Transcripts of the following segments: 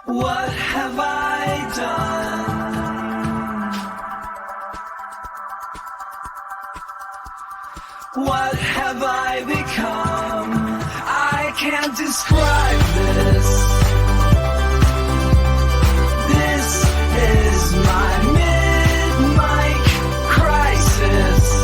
What have I done? What have I become? I can't describe this. This is my mid-mic crisis.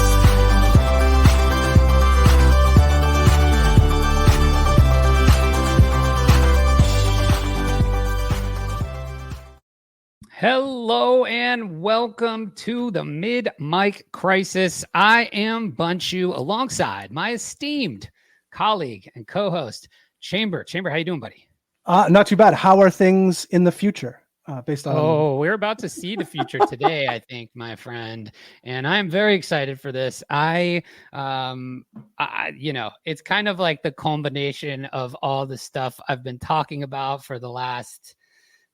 Hello and welcome to the Mid-Mic Crisis. I am Bunchu alongside my esteemed colleague and co-host, Chamber. Chamber, how you doing, buddy? Not too bad. How are things in the future? Based on we're about to see the future today, I think, my friend, and I'm very excited for this. I it's kind of like the culmination of all the stuff I've been talking about for the last,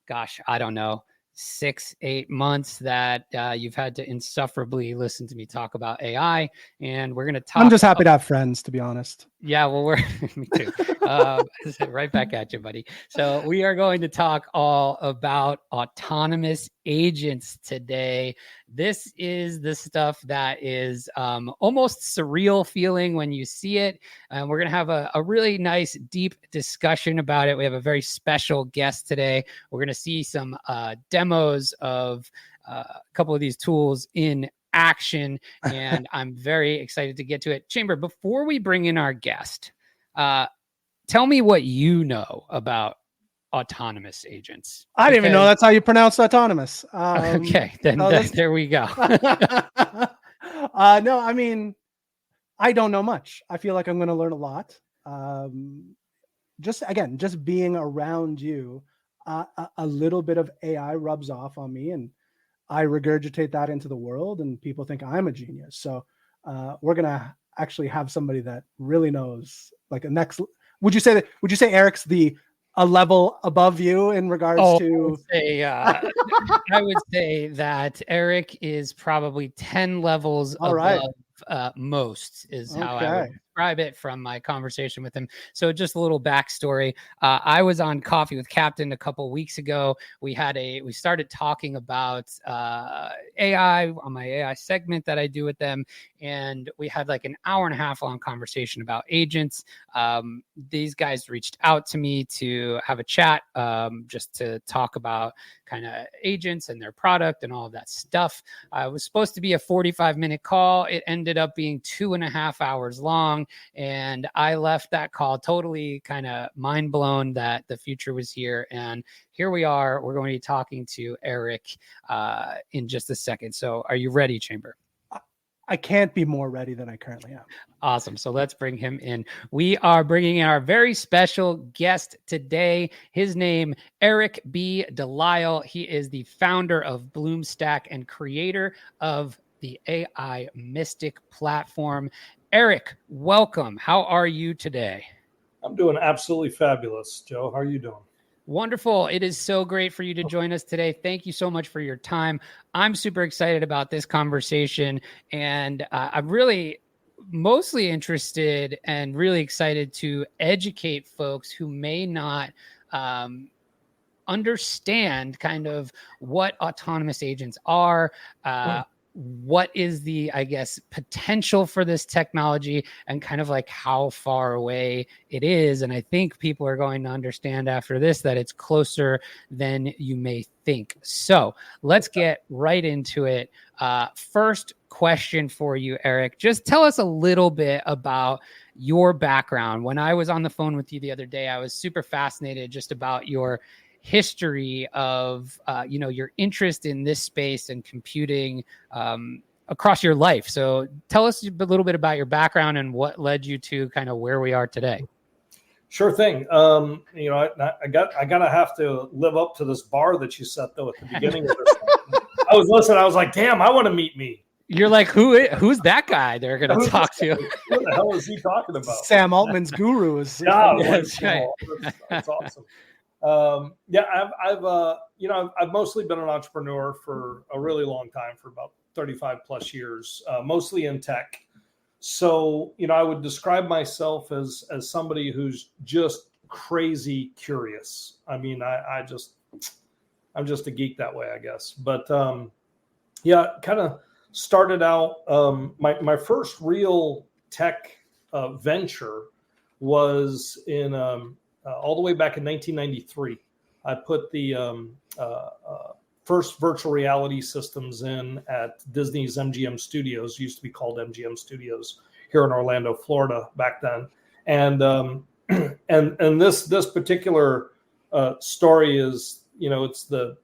I don't know, 6-8 months that you've had to insufferably listen to me talk about AI, and we're going to talk. I'm just happy to have friends, to be honest. Yeah, well, we're me too. Right back at you, buddy. So we are going to talk all about autonomous agents today. This is the stuff that is almost surreal feeling when you see it. We're going to have a really nice, deep discussion about it. We have a very special guest today. We're going to see some demos of a couple of these tools in action, and I'm very excited to get to it. Chamber, before we bring in our guest, tell me what you know about autonomous agents. I didn't even know that's how you pronounce autonomous. Okay, then there we go. No, I mean, I don't know much. I feel like I'm going to learn a lot. Just being around you, a little bit of AI rubs off on me, and I regurgitate that into the world, and people think I'm a genius. So we're going to actually have somebody that really knows, like a next. Would you say Eric's a level above you in regards to? I would say that Eric is probably 10 levels above most is how I would describe it from my conversation with him. So just a little backstory. I was on Coffee with Captain a couple weeks ago. We started talking about AI on my AI segment that I do with them. And we had like an hour and a half long conversation about agents. These guys reached out to me to have a chat, just to talk about kind of agents and their product and all of that stuff. It was supposed to be a 45-minute call. It ended up being 2.5 hours long. And I left that call totally kind of mind blown that the future was here. And here we are. We're going to be talking to Eric in just a second. So are you ready, Chamber? I can't be more ready than I currently am. Awesome. So let's bring him in. We are bringing in our very special guest today. His name, Eric B. Delisle. He is the founder of Bloomstack and creator of the AI Mystic platform. Eric, welcome. How are you today? I'm doing absolutely fabulous. Joe, how are you doing? Wonderful. It is so great for you to join us today. Thank you so much for your time. I'm super excited about this conversation, and I'm really mostly interested and really excited to educate folks who may not understand kind of what autonomous agents are, what is the, potential for this technology, and kind of like how far away it is. And I think people are going to understand after this that it's closer than you may think. So let's get right into it. First question for you, Eric. Just tell us a little bit about your background. When I was on the phone with you the other day, I was super fascinated just about your history of your interest in this space and computing across your life. So tell us a little bit about your background and what led you to kind of where we are today. Sure thing. I gotta have to live up to this bar that you set though at the beginning of this. I was listening. I was like, damn, I want to meet me. You're like, who's that guy they're going to talk to? What the hell is he talking about? Sam Altman's guru is. That's right. That's awesome. I've mostly been an entrepreneur for a really long time, for about 35 plus years, mostly in tech. So, I would describe myself as somebody who's just crazy curious. I mean, I'm just a geek that way, I guess. But yeah, kind of started out. My first real tech venture was in all the way back in 1993. I put the first virtual reality systems in at Disney's MGM Studios, used to be called MGM Studios, here in Orlando, Florida back then. And and this particular story is, it's the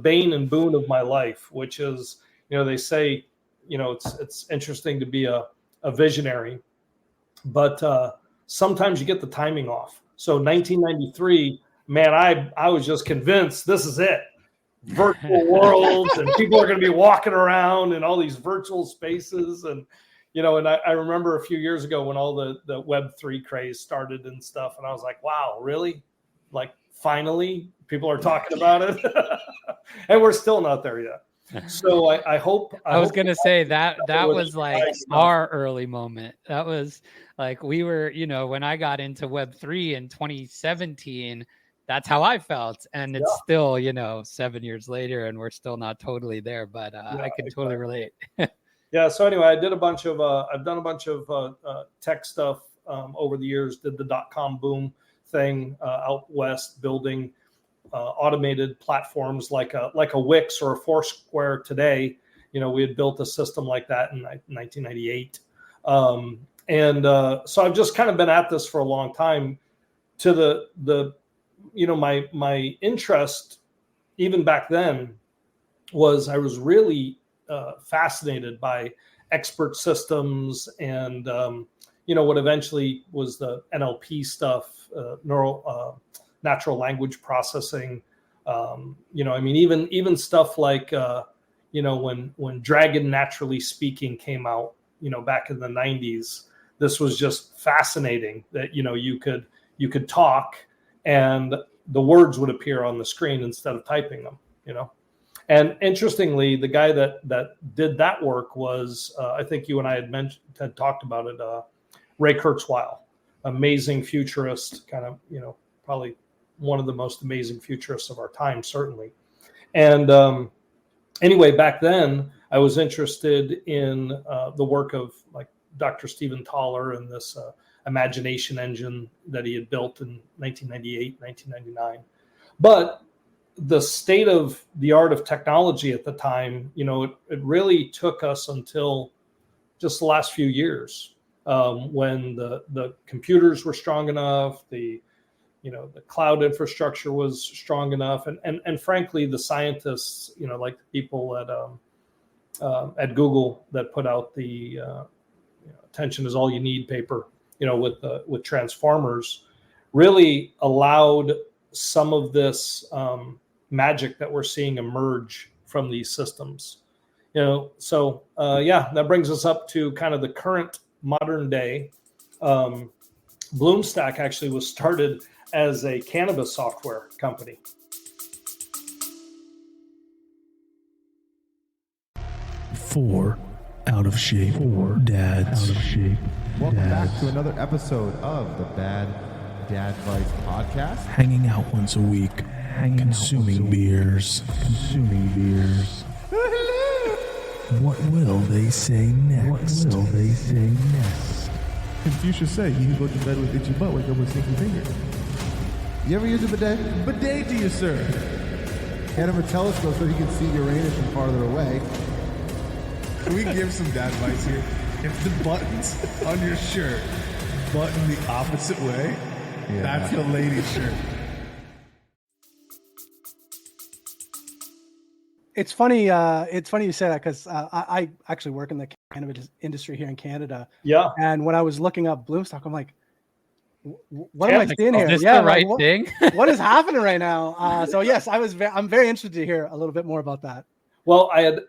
bane and boon of my life, which is, they say, it's interesting to be a visionary, but sometimes you get the timing off. So 1993, man, I was just convinced this is it. Virtual worlds, and people are going to be walking around in all these virtual spaces. And, and I remember a few years ago when all the Web3 craze started and stuff. And I was like, wow, really? Like, finally, people are talking about it. And we're still not there yet. So I hope. I was going to say that was like our early moment. That was like, we were, when I got into Web3 in 2017, that's how I felt. And it's still, 7 years later, and we're still not totally there, but I can totally relate. Yeah. So anyway, I've done a bunch of tech stuff over the years, did the .com boom thing out west, building automated platforms like a Wix or a Foursquare today. We had built a system like that in 1998. So I've just kind of been at this for a long time. To the my interest, even back then, was I was really fascinated by expert systems and, what eventually was the NLP stuff, natural language processing. Even stuff like, when Dragon Naturally Speaking came out, back in the 90s, this was just fascinating that, you could talk and the words would appear on the screen instead of typing them, And interestingly, the guy that did that work was, I think you and I had talked about it, Ray Kurzweil, amazing futurist, kind of, probably one of the most amazing futurists of our time, certainly. And anyway, back then, I was interested in the work of like Dr. Stephen Thaler and this imagination engine that he had built in 1998, 1999. But the state of the art of technology at the time, it really took us until just the last few years when the computers were strong enough, the cloud infrastructure was strong enough, and frankly, the scientists, like the people at Google that put out the attention is all you need paper, with transformers, really allowed some of this magic that we're seeing emerge from these systems. So that brings us up to kind of the current modern day. Bloomstack actually was started as a cannabis software company. 4 out of shape. 4 dads. Out of shape. Welcome back to another episode of the Bad Dad Advice Podcast. Hanging out once a week. Consuming beers. What will they say next? Confucius said, "He who goes to bed with itchy butt wake up with stinky finger." You ever use a bidet? Bidet to you, sir. Get him a telescope so he can see Uranus from farther away. Can we give some dad advice here? If the buttons on your shirt button the opposite way, that's the lady's shirt. It's funny. It's funny you say that because I actually work in the cannabis industry here in Canada. Yeah. And when I was looking up Bloomstock, I'm like, what am I seeing here? Is this the right thing? What is happening right now? So yes, I'm very interested to hear a little bit more about that. Well, I had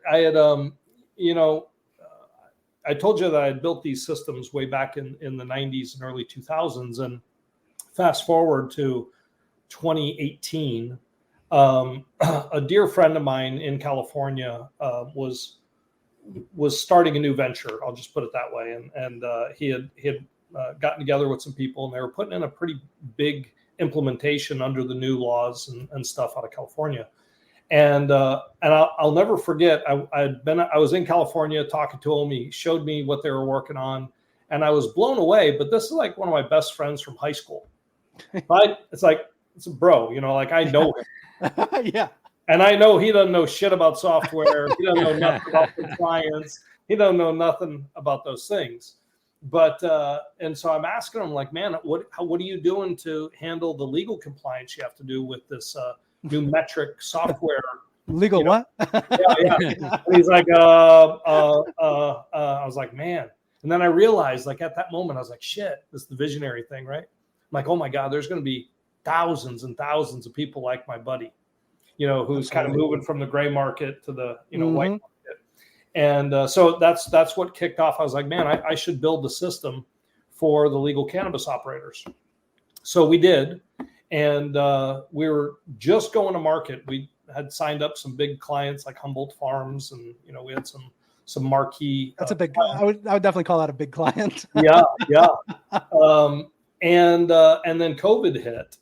I told you that I had built these systems way back in the 90s and early 2000s, and fast forward to 2018. A dear friend of mine in California was starting a new venture. I'll just put it that way. And he had gotten together with some people, and they were putting in a pretty big implementation under the new laws and stuff out of California. And I'll never forget, I was in California talking to him. He showed me what they were working on, and I was blown away. But this is like one of my best friends from high school. It's a bro, like I know him. Yeah. And I know he doesn't know shit about software. He doesn't know nothing about compliance. He doesn't know nothing about those things. But and so I'm asking him, like, man, what are you doing to handle the legal compliance you have to do with this new metric software? Legal what? Yeah. And he's like, I was like, man. And then I realized, like, at that moment, I was like, shit, this is the visionary thing, right? I'm like, oh my God, there's going to be thousands and thousands of people like my buddy, who's kind of moving from the gray market to the, white market. And so that's what kicked off. I was like, man, I should build the system for the legal cannabis operators. So we did. And we were just going to market. We had signed up some big clients like Humboldt Farms, and we had some marquee. That's a big. I would definitely call that a big client. Yeah. And then COVID hit,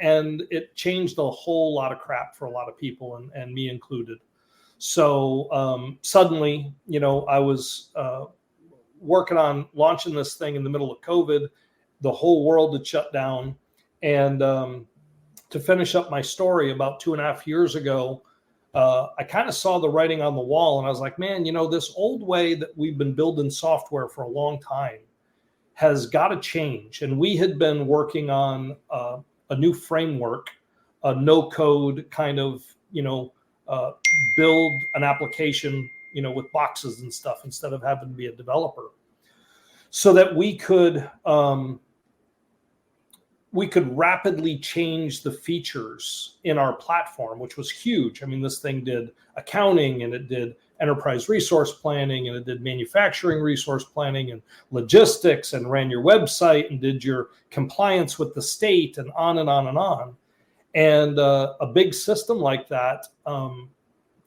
and it changed a whole lot of crap for a lot of people, and me included. So suddenly, I was working on launching this thing in the middle of COVID. The whole world had shut down. And to finish up my story, about 2.5 years ago, I kind of saw the writing on the wall, and I was like, man, this old way that we've been building software for a long time has got to change. And we had been working on a new framework, a no-code kind of, build an application, with boxes and stuff instead of having to be a developer, so that we could rapidly change the features in our platform, which was huge. I mean, this thing did accounting, and it did enterprise resource planning, and it did manufacturing resource planning and logistics, and ran your website and did your compliance with the state, and on and on and on. And a big system like that,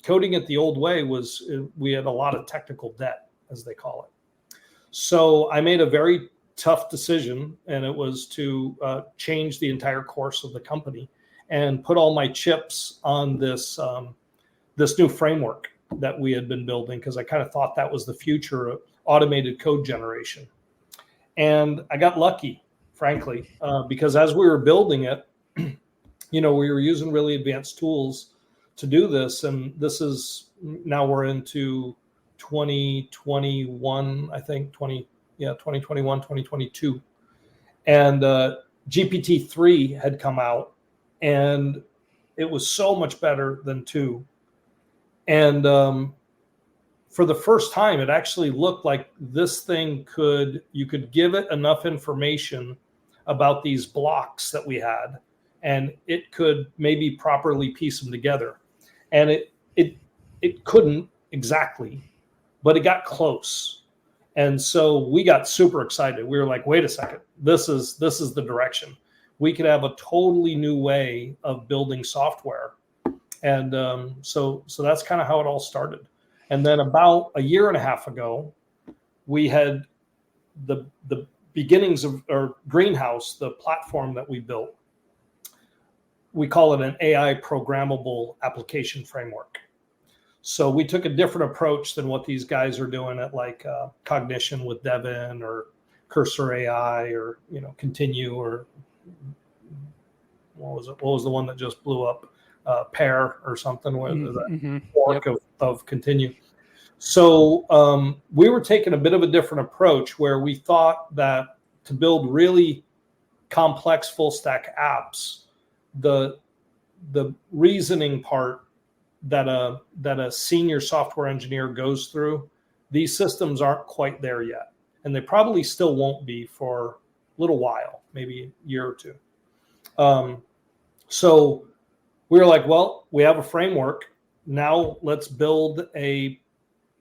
coding it the old way we had a lot of technical debt, as they call it. So I made a very tough decision, and it was to change the entire course of the company and put all my chips on this new framework that we had been building, because I kind of thought that was the future of automated code generation. And I got lucky, frankly, because as we were building it, we were using really advanced tools to do this. And this is, now we're into 2021, I think, 2021, 2022. And GPT-3 had come out, and it was so much better than 2. And for the first time, it actually looked like this thing you could give it enough information about these blocks that we had, and it could maybe properly piece them together. And it couldn't exactly, but it got close. And so we got super excited. We were like, wait a second, this is the direction. We could have a totally new way of building software. And so that's kind of how it all started. And then about 1.5 years ago, we had the beginnings of our Greenhouse, the platform that we built. We call it an AI programmable application framework. So we took a different approach than what these guys are doing at like Cognition with Devin, or Cursor AI, or Continue, or what was it? What was the one that just blew up? Pair or something, fork of Continue. So we were taking a bit of a different approach, where we thought that to build really complex full stack apps, the reasoning part that a senior software engineer goes through, these systems aren't quite there yet, and they probably still won't be for a little while, maybe a year or two. So we were like, well, we have a framework. Now let's build a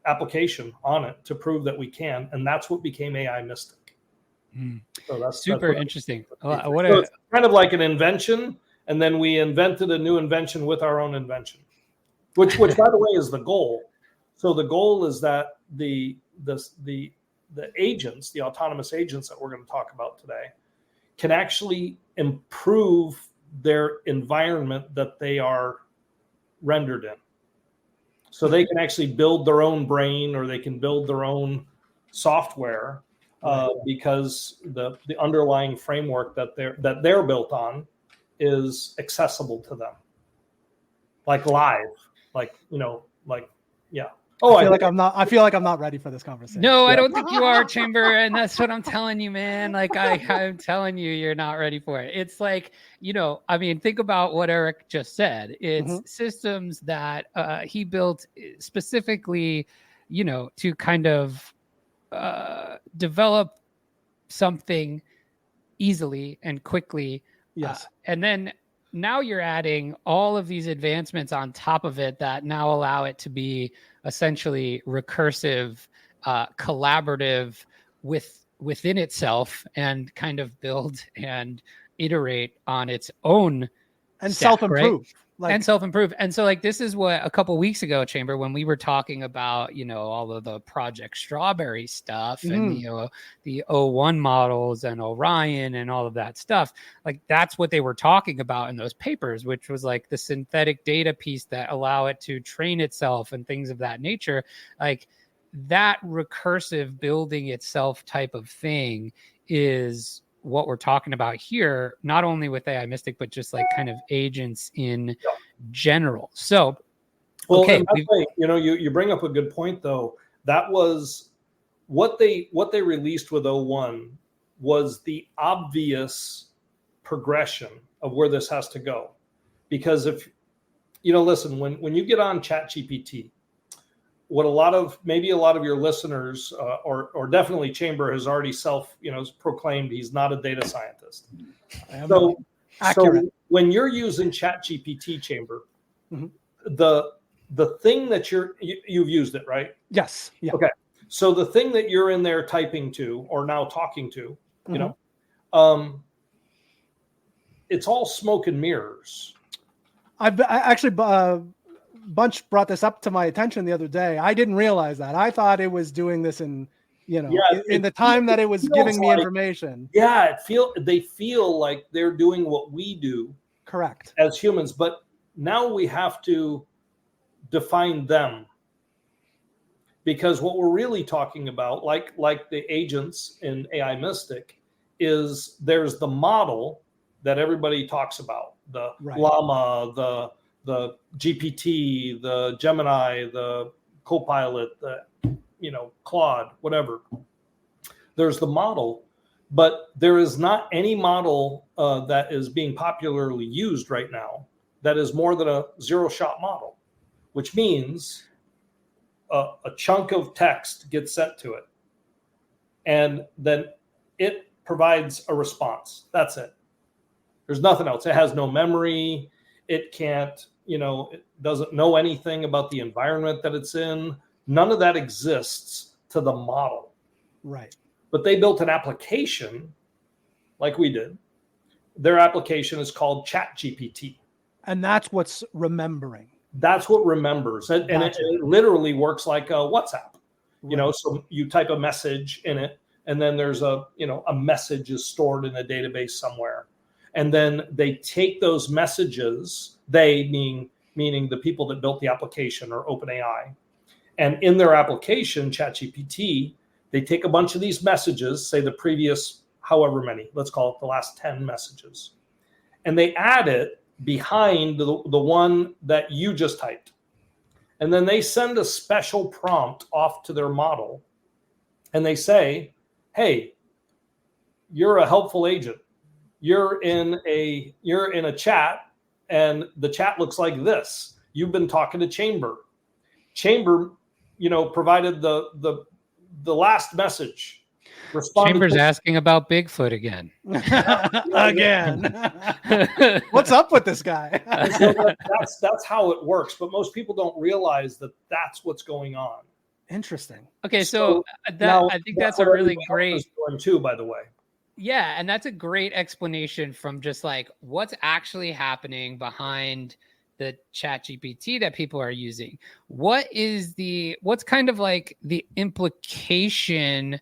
application on it to prove that we can. And that's what became AI Mystic. So that's super interesting. So it's kind of like an invention. And then we invented a new invention with our own invention, which by the way, is the goal. So the goal is that the agents, the autonomous agents that we're going to talk about today, can actually improve their environment that they are rendered in. So they can actually build their own brain, or they can build their own software, because the underlying framework that they're built on is accessible to them, like live, like, yeah. Oh, I feel like I'm not ready for this conversation. No, I don't think you are, Chamber, and that's what I'm telling you, man. Like I'm telling you, you're not ready for it. It's like, I mean, think about what Eric just said. It's systems that he built specifically, to kind of develop something easily and quickly. Yes. And then now you're adding all of these advancements on top of it that now allow it to be essentially recursive, collaborative within itself, and kind of build and iterate on its own and stack, self-improve. Right? And self-improve. And so this is what a couple weeks ago, Chamber, when we were talking about, all of the Project Strawberry stuff and, the O1 models and Orion and all of that stuff, that's what they were talking about in those papers, which was the synthetic data piece that allow it to train itself and things of that nature. That recursive building itself type of thing is what we're talking about here, not only with AI Mystic, but just kind of agents in general. So, okay, you bring up a good point though. That was what they released with O1 was the obvious progression of where this has to go. Because if listen, when you get on ChatGPT, what a lot of your listeners or definitely Chamber has already proclaimed he's not a data scientist. So when you're using ChatGPT, Chamber, the thing that you've used it, right? Yes. Yeah. Okay. So the thing that you're in there typing to or now talking to, it's all smoke and mirrors. Bunch brought this up to my attention the other day. I didn't realize that. I thought it was doing this in the time that it was giving me information. Yeah, they feel like they're doing what we do. Correct. As humans, but now we have to define them. Because what we're really talking about, like the agents in AI Mystic, is there's the model that everybody talks about, the Llama, the GPT, the Gemini, the Copilot, the Claude, whatever. There's the model, but there is not any model that is being popularly used right now that is more than a zero-shot model, which means a chunk of text gets sent to it, and then it provides a response. That's it. There's nothing else. It has no memory. It can't, it doesn't know anything about the environment that it's in. None of that exists to the model. Right. But they built an application like we did. Their application is called ChatGPT. And that's what's remembering. That's what remembers. And it literally works like a WhatsApp. So you type a message in it, and then there's a message is stored in a database somewhere. And then they take those messages, meaning the people that built the application or OpenAI, and in their application, ChatGPT, they take a bunch of these messages, say the previous however many, let's call it the last 10 messages, and they add it behind the one that you just typed. And then they send a special prompt off to their model, and they say, hey, you're a helpful agent. You're in a chat, and the chat looks like this. You've been talking to Chamber. Chamber, provided the last message. Chamber's asking about Bigfoot again. Again. What's up with this guy? So that's how it works. But most people don't realize that that's what's going on. Interesting. Okay, so I think that's a really great one too, by the way. Yeah, and that's a great explanation from just what's actually happening behind the ChatGPT that people are using. What's kind of the implication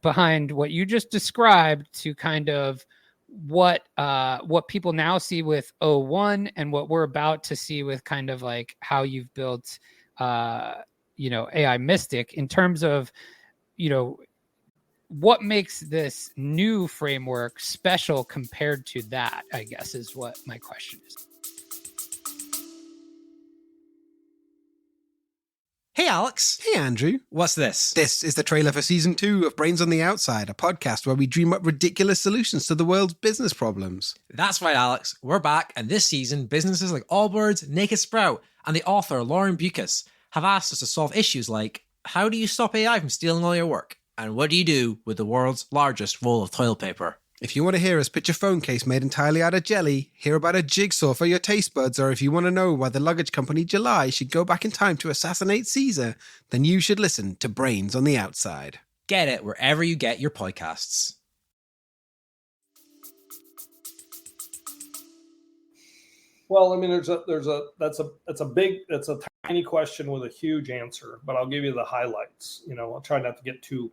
behind what you just described to kind of what people now see with O1 and what we're about to see with kind of like how you've built AI Mystic in terms of what makes this new framework special compared to that, I guess, is what my question is. Hey, Alex. Hey, Andrew. What's this? This is the trailer for Season 2 of Brains on the Outside, a podcast where we dream up ridiculous solutions to the world's business problems. That's right, Alex. We're back, and this season, businesses like Allbirds, Naked Sprout, and the author Lauren Bucas have asked us to solve issues like, how do you stop AI from stealing all your work? And what do you do with the world's largest roll of toilet paper? If you want to hear us pitch a phone case made entirely out of jelly, hear about a jigsaw for your taste buds, or if you want to know why the luggage company July should go back in time to assassinate Caesar, then you should listen to Brains on the Outside. Get it wherever you get your podcasts. Well, I mean, that's a tiny question with a huge answer, but I'll give you the highlights. I'll try not to get too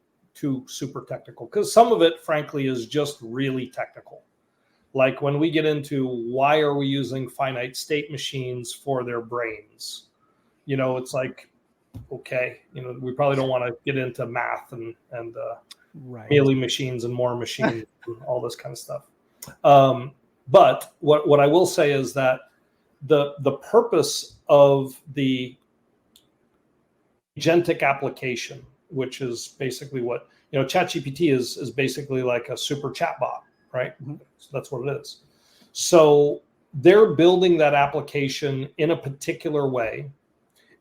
super technical, because some of it, frankly, is just really technical. Like when we get into why are we using finite state machines for their brains, it's like, okay, we probably don't want to get into math and Mealy machines and more machines and all this kind of stuff. But what I will say is that the purpose of the agentic application, which is basically what, ChatGPT is basically like a super chatbot, right? Mm-hmm. So that's what it is. So they're building that application in a particular way,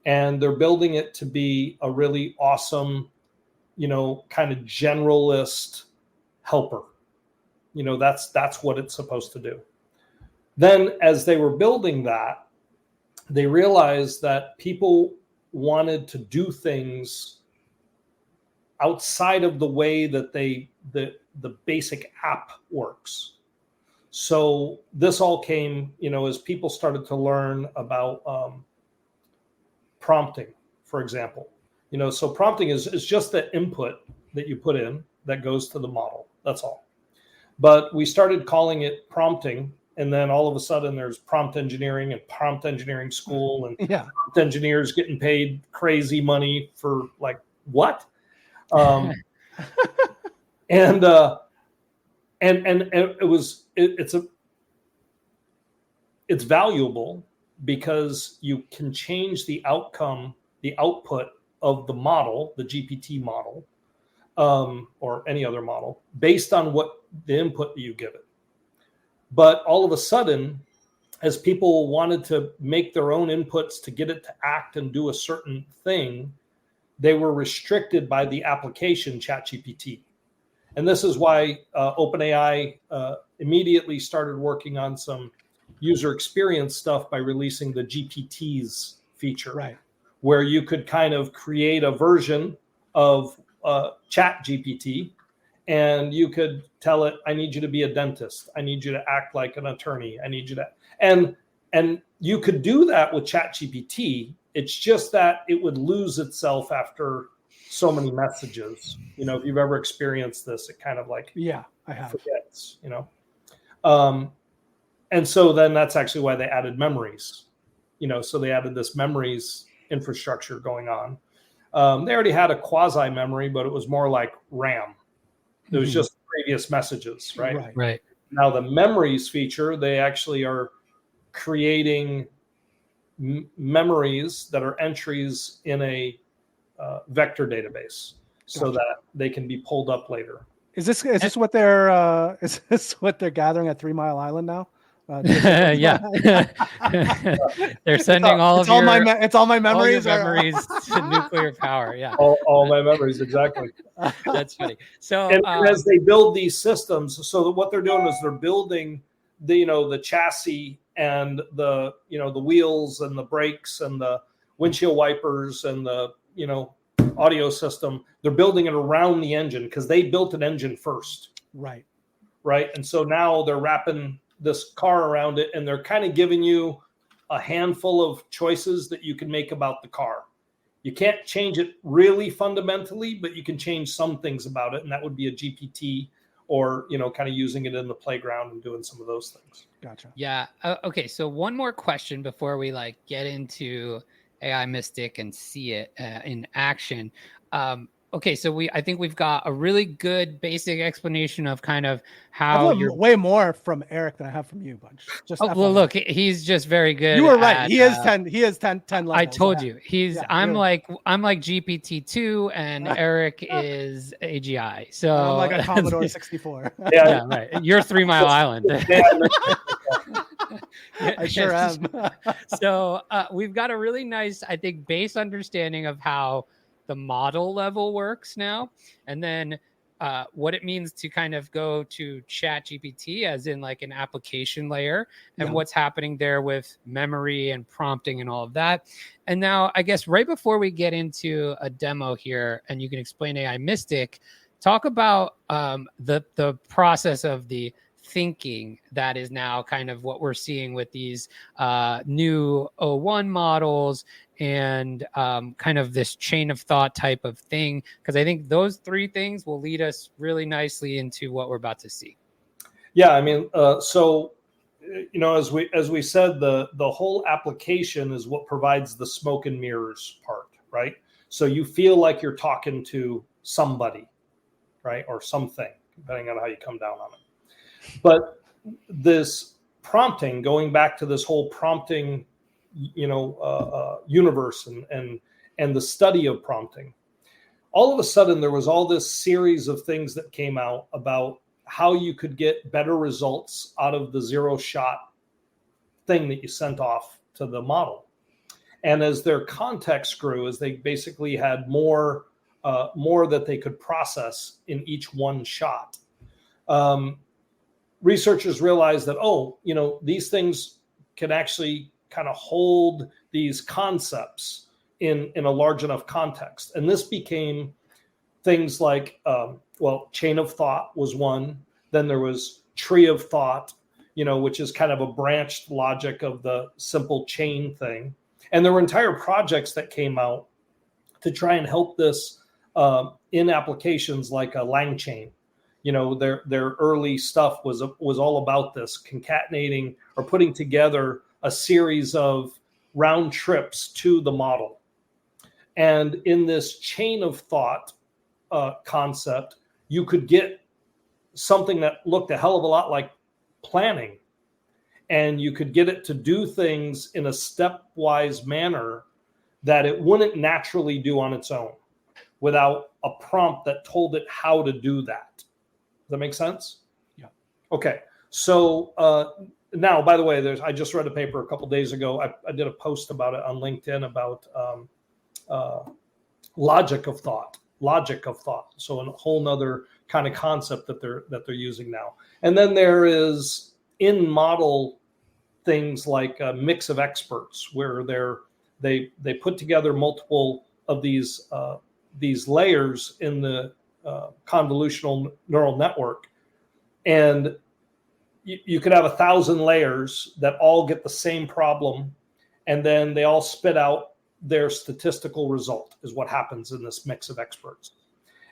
and they're building it to be a really awesome, kind of generalist helper. That's what it's supposed to do. Then as they were building that, they realized that people wanted to do things outside of the way that the basic app works. So this all came, as people started to learn about prompting, for example. So prompting is just the input that you put in that goes to the model. That's all. But we started calling it prompting, and then all of a sudden there's prompt engineering and prompt engineering school, and prompt engineers getting paid crazy money for like what? It's valuable because you can change the outcome, the output of the model, the GPT model, or any other model, based on what the input that you give it. But all of a sudden, as people wanted to make their own inputs to get it to act and do a certain thing, they were restricted by the application ChatGPT. And this is why OpenAI immediately started working on some user experience stuff by releasing the GPTs feature, right, where you could kind of create a version of ChatGPT, and you could tell it, I need you to be a dentist. I need you to act like an attorney. I need you to, and you could do that with ChatGPT. It's just that it would lose itself after so many messages. If you've ever experienced this, it kind of like I have forgets. And so then that's actually why they added memories. So they added this memories infrastructure going on. They already had a quasi memory, but it was more like RAM. It was just previous messages, right? Right. Now the memories feature, they actually are creating memories that are entries in a vector database, so that they can be pulled up later. Is this what they're gathering at 3 Mile Island now? Yeah. They're sending it's all my memories to nuclear power. Yeah. All my memories, exactly. That's funny. So and as they build these systems, so what they're doing is they're building the chassis and the wheels and the brakes and the windshield wipers and the audio system. They're building it around the engine because they built an engine first. Right. And so now they're wrapping this car around it, and they're kind of giving you a handful of choices that you can make about the car. You can't change it really fundamentally, but you can change some things about it. And that would be a GPT or, kind of using it in the playground and doing some of those things. Gotcha. Yeah. Okay. So one more question before we get into AI Mystic and see it in action. Okay, so I think we've got a really good basic explanation of kind of how you're way more from Eric than I have from you, Bunch. Just well, look, he's just very good. You were right. He is 10. He is 10 levels. I told you. I'm like GPT-2, and Eric is AGI. So I'm like a Commodore 64. Yeah, right. You're 3 Mile Island. I sure am. So we've got a really nice, I think, base understanding of how the model level works now, and then what it means to kind of go to Chat GPT as in an application layer, and what's happening there with memory and prompting and all of that. And now I guess right before we get into a demo here and you can explain AI Mystic, talk about the process of the thinking that is now kind of what we're seeing with these new O1 models and kind of this chain of thought type of thing, because I think those 3 things will lead us really nicely into what we're about to see. Yeah, I mean, so as we said, the whole application is what provides the smoke and mirrors part, right? So you feel like you're talking to somebody, right, or something, depending on how you come down on it. But this prompting, going back to this whole prompting, universe and the study of prompting, all of a sudden there was all this series of things that came out about how you could get better results out of the 0-shot thing that you sent off to the model. And as their context grew, as they basically had more that they could process in each one shot, researchers realized that, these things can actually kind of hold these concepts in a large enough context. And this became things like, chain of thought was one. Then there was tree of thought, which is kind of a branched logic of the simple chain thing. And there were entire projects that came out to try and help this in applications like a Lang chain. Their early stuff was all about this, concatenating or putting together a series of round trips to the model. And in this chain of thought concept, you could get something that looked a hell of a lot like planning. And you could get it to do things in a stepwise manner that it wouldn't naturally do on its own without a prompt that told it how to do that. Does that make sense? Yeah. Okay. So now, by the way, I just read a paper a couple of days ago. I did a post about it on LinkedIn about logic of thought. So a whole nother kind of concept that they're using now. And then there is in model things like a mix of experts, where they put together multiple of these layers in the convolutional neural network, and you could have 1,000 layers that all get the same problem, and then they all spit out their statistical result is what happens in this mix of experts.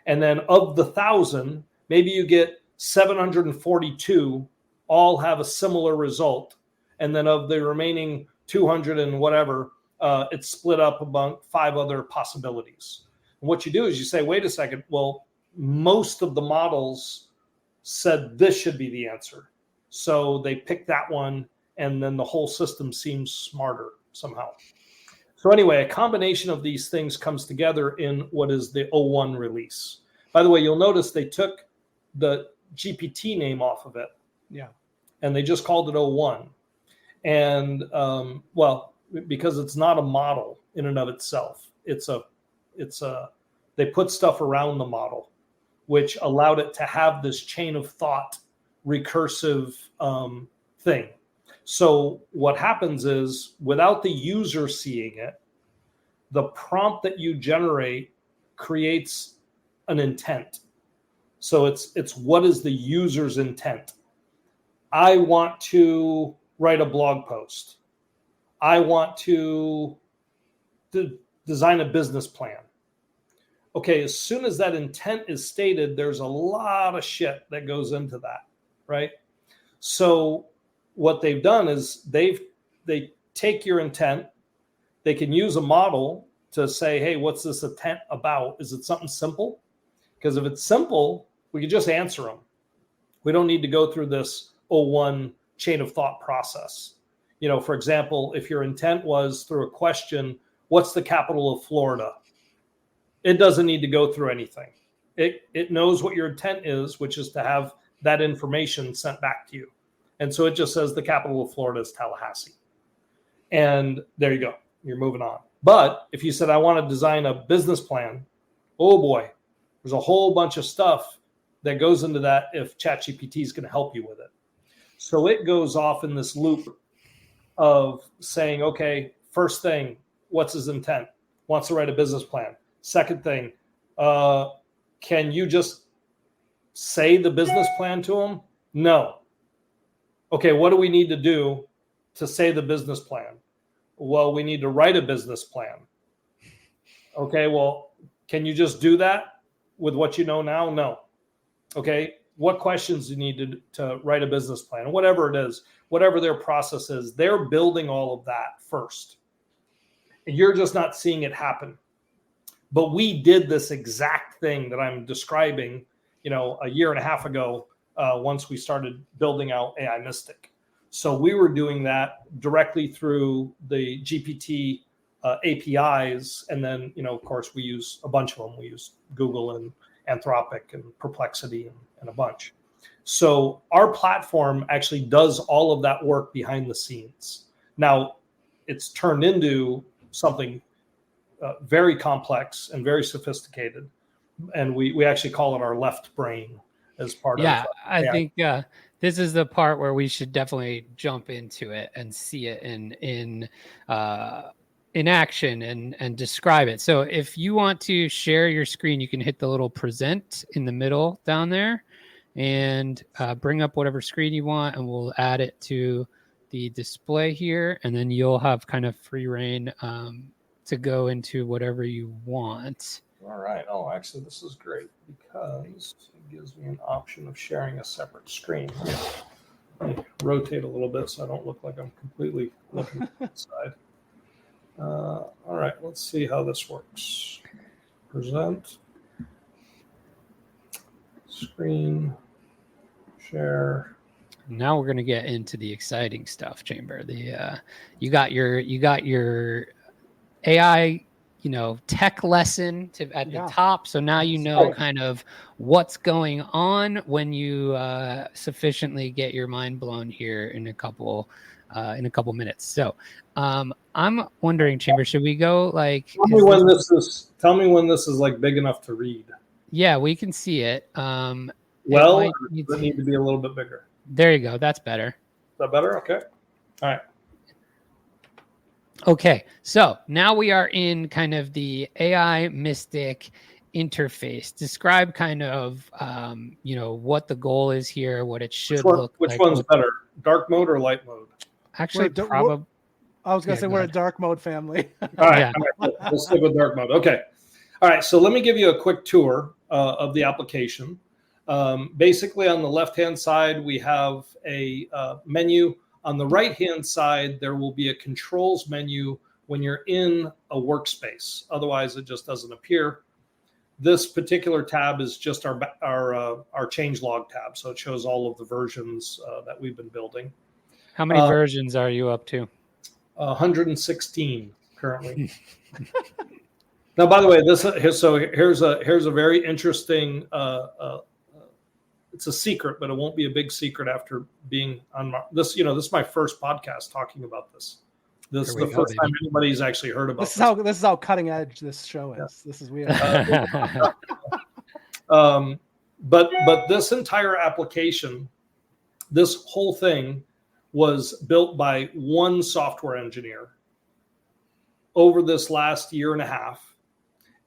And then of the 1,000, maybe you get 742 all have a similar result, and then of the remaining 200 and whatever, it's split up among 5 other possibilities. And what you do is you say, wait a second, well, most of the models said this should be the answer. So they picked that one, and then the whole system seems smarter somehow. So anyway, a combination of these things comes together in what is the O1 release. By the way, you'll notice they took the GPT name off of it. Yeah. And they just called it O1. And because it's not a model in and of itself. They put stuff around the model, which allowed it to have this chain of thought recursive thing. So what happens is, without the user seeing it, the prompt that you generate creates an intent. So it's what is the user's intent? I want to write a blog post. I want to design a business plan. Okay, as soon as that intent is stated, there's a lot of shit that goes into that, right? So what they've done is they take your intent, they can use a model to say, hey, what's this intent about? Is it something simple? Because if it's simple, we can just answer them. We don't need to go through this 01 chain of thought process. You know, for example, if your intent was through a question, what's the capital of Florida? It doesn't need to go through anything. It knows what your intent is, which is to have that information sent back to you. And so it just says the capital of Florida is Tallahassee. And there you go. You're moving on. But if you said, I want to design a business plan, oh boy, there's a whole bunch of stuff that goes into that if ChatGPT is going to help you with it. So it goes off in this loop of saying, okay, first thing, what's his intent? Wants to write a business plan. Second thing, can you just say the business plan to him? No. Okay, what do we need to do to say the business plan? Well, we need to write a business plan. Okay, well, can you just do that with what you know now? No. Okay, what questions do you need to write a business plan? Whatever it is, whatever their process is, they're building all of that first. You're just not seeing it happen. But we did this exact thing that I'm describing, you know, a year and a half ago, once we started building out AI Mystic. So we were doing that directly through the GPT APIs. And then, you know, of course, we use a bunch of them. We use Google and Anthropic and Perplexity and a bunch. So our platform actually does all of that work behind the scenes. Now, it's turned into something very complex and very sophisticated. And we actually call it our left brain as part of it. Yeah, I think this is the part where we should definitely jump into it and see it in action and describe it. So if you want to share your screen, you can hit the little present in the middle down there and bring up whatever screen you want, and we'll add it to the display here, and then you'll have kind of free reign to go into whatever you want. All right. Oh, actually, this is great because it gives me an option of sharing a separate screen. Let me rotate a little bit so I don't look like I'm completely looking inside. All right. Let's see how this works. Present. Screen. Share. Now we're going to get into the exciting stuff, Chamber. You got your AI, you know, tech lesson at the top. So now you know kind of what's going on when you sufficiently get your mind blown here in a couple minutes. So I'm wondering, Chamber, should we go like? Tell me when this is like big enough to read. Yeah, we can see it. It need to be a little bit bigger. There you go. That's better. Is that better? Okay. All right. Okay, so now we are in kind of the AI Mystic interface. Describe kind of, you know, what the goal is here, what it should look like. Which one's better, dark mode or light mode? Actually, probably. I was going to say we're a dark mode family. All right, we'll stick with dark mode. Okay. All right, so let me give you a quick tour of the application. Basically, on the left-hand side, we have a menu. On the right-hand side, there will be a controls menu when you're in a workspace. Otherwise, it just doesn't appear. This particular tab is just our changelog tab, so it shows all of the versions that we've been building. How many versions are you up to? 116 currently. Now, by the way, here's a very interesting. It's a secret, but it won't be a big secret after being on this. You know, this is my first podcast talking about this. This is the first time anybody's actually heard about this. This is how cutting edge this show is. Yeah. This is weird. But this entire application, this whole thing was built by one software engineer over this last year and a half.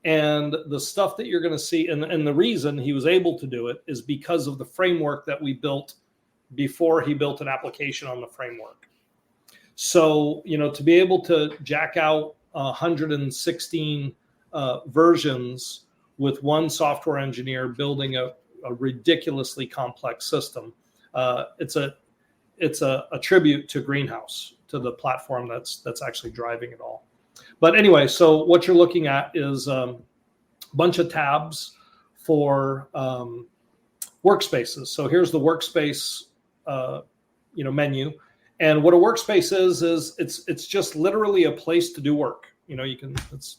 And the stuff that you're going to see, and the reason he was able to do it is because of the framework that we built before he built an application on the framework. So, you know, to be able to jack out 116 versions with one software engineer building a ridiculously complex system. It's a tribute to Greenhouse, to the platform that's actually driving it all. But anyway, so what you're looking at is a bunch of tabs for workspaces. So here's the workspace menu. And what a workspace is it's just literally a place to do work. It's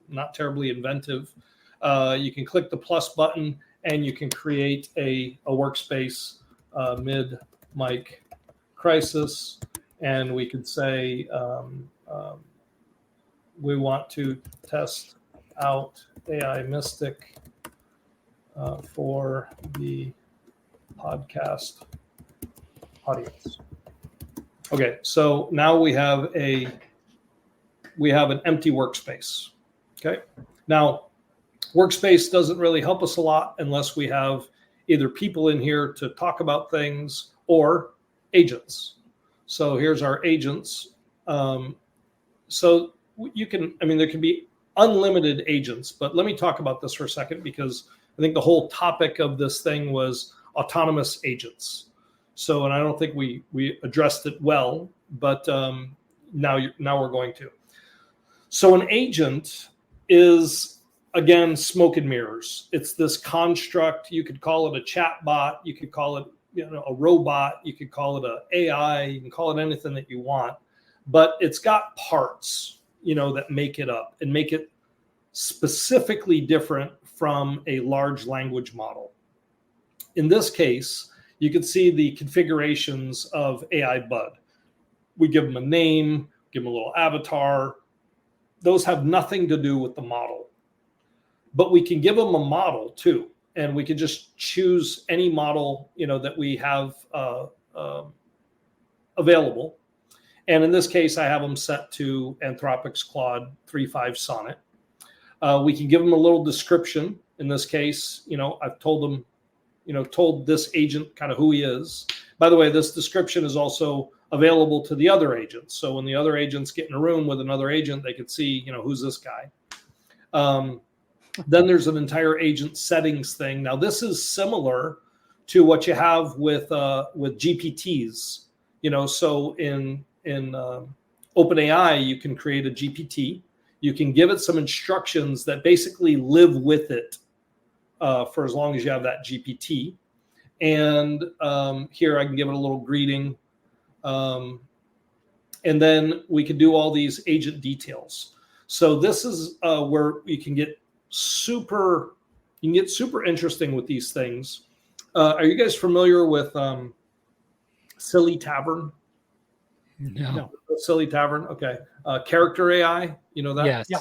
not terribly inventive. You can click the plus button and you can create a workspace mid-mic crisis. And we could say we want to test out AI Mystic for the podcast audience. Okay, so now we have an empty workspace. Okay, now workspace doesn't really help us a lot unless we have either people in here to talk about things or agents. So here's our agents. So you can, there can be unlimited agents, but let me talk about this for a second, because I think the whole topic of this thing was autonomous agents. So, and I don't think we addressed it well, but now we're going to. So an agent is, again, smoke and mirrors. It's this construct. You could call it a chat bot. You could call it a robot. You could call it a AI. You can call it anything that you want. But it's got parts, that make it up and make it specifically different from a large language model. In this case, you can see the configurations of AI Bud. We give them a name, give them a little avatar. Those have nothing to do with the model. But we can give them a model too. And we can just choose any model, that we have available. And in this case, I have them set to Anthropic's Claude 3.5 Sonnet. We can give them a little description. In this case, I've told them, told this agent kind of who he is. By the way, this description is also available to the other agents. So when the other agents get in a room with another agent, they could see, who's this guy. Then there's an entire agent settings thing. Now, this is similar to what you have with GPTs. So in OpenAI, you can create a GPT. You can give it some instructions that basically live with it for as long as you have that GPT. And here I can give it a little greeting. And then we can do all these agent details. So this is where you can get super interesting with these things. Are you guys familiar with Silly Tavern? No. Silly Tavern. Okay. Character AI. You know that? Yes. Yeah.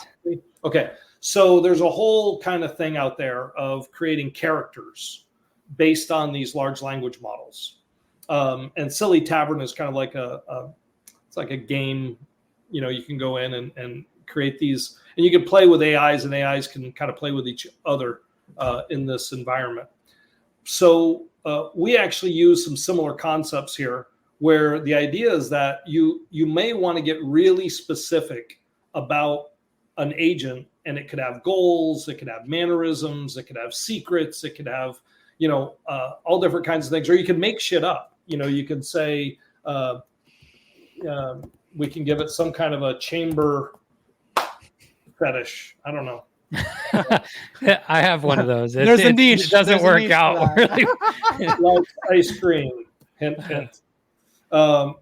Okay. So there's a whole kind of thing out there of creating characters based on these large language models. And Silly Tavern is kind of like it's like a game. You can go in and create these, and you can play with AIs, and AIs can kind of play with each other in this environment. So we actually use some similar concepts here, where the idea is that you may want to get really specific about an agent, and it could have goals, it could have mannerisms, it could have secrets, it could have, all different kinds of things, or you can make shit up. You can say, we can give it some kind of a chamber fetish. I don't know. I have one of those. There's a niche. It doesn't work out. Really. Like ice cream. Hint, hint. So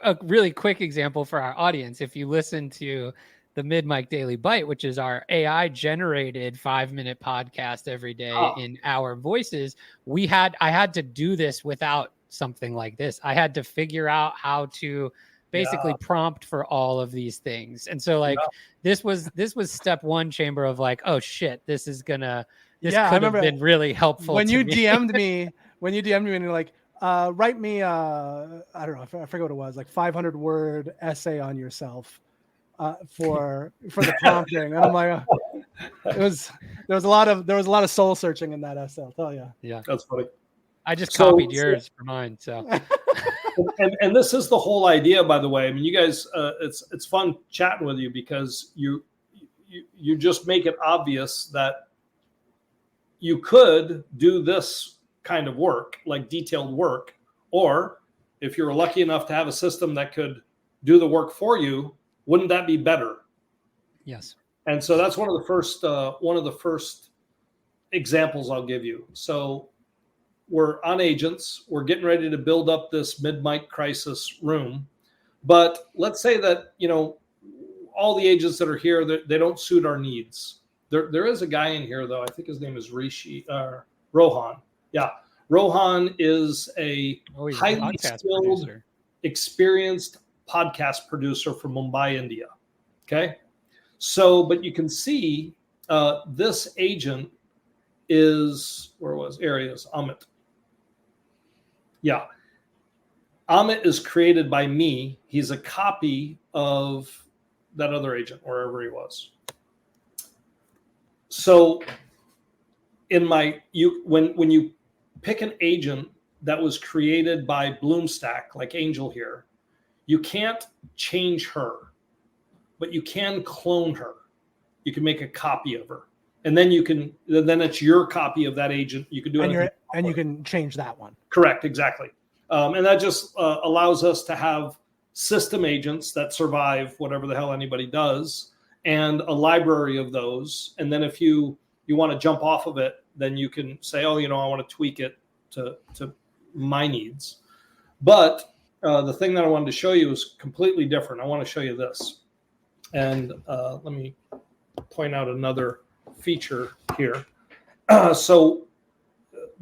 a really quick example for our audience, if you listen to the Mid-Mic Daily Bite, which is our AI generated 5-minute podcast every day in our voices, I had to do this without something like this. I had to figure out how to basically prompt for all of these things. And so this was step one chamber of like, oh shit, this could have been really helpful. When you DM'd me and you're like, write me I don't know, I forget what it was, like 500-word essay on yourself for the prompting. And I'm like, there was a lot of soul searching in that essay, I'll tell you. Yeah. That's funny. I just copied yours for mine. So and this is the whole idea, by the way. I mean, you guys, it's fun chatting with you because you just make it obvious that you could do this kind of work, like detailed work, or if you're lucky enough to have a system that could do the work for you, wouldn't that be better? Yes. And so that's one of the first examples I'll give you. So we're on agents. We're getting ready to build up this mid-mic crisis room. But let's say that, all the agents that are here, they don't suit our needs. There is a guy in here, though. I think his name is Rohan. Yeah. Rohan is a highly skilled, producer, experienced podcast producer from Mumbai, India. Okay. So, but you can see this agent is, areas, Amit. Yeah. Amit is created by me. He's a copy of that other agent, wherever he was. So when you pick an agent that was created by Bloomstack, like Angel here, you can't change her, but you can clone her. You can make a copy of her. And then then it's your copy of that agent. You can do it. And you can change that one. Correct. Exactly. And that just allows us to have system agents that survive whatever the hell anybody does, and a library of those. And then if you want to jump off of it, then you can say, oh, I want to tweak it to my needs. But the thing that I wanted to show you is completely different. I want to show you this. And let me point out another feature here. So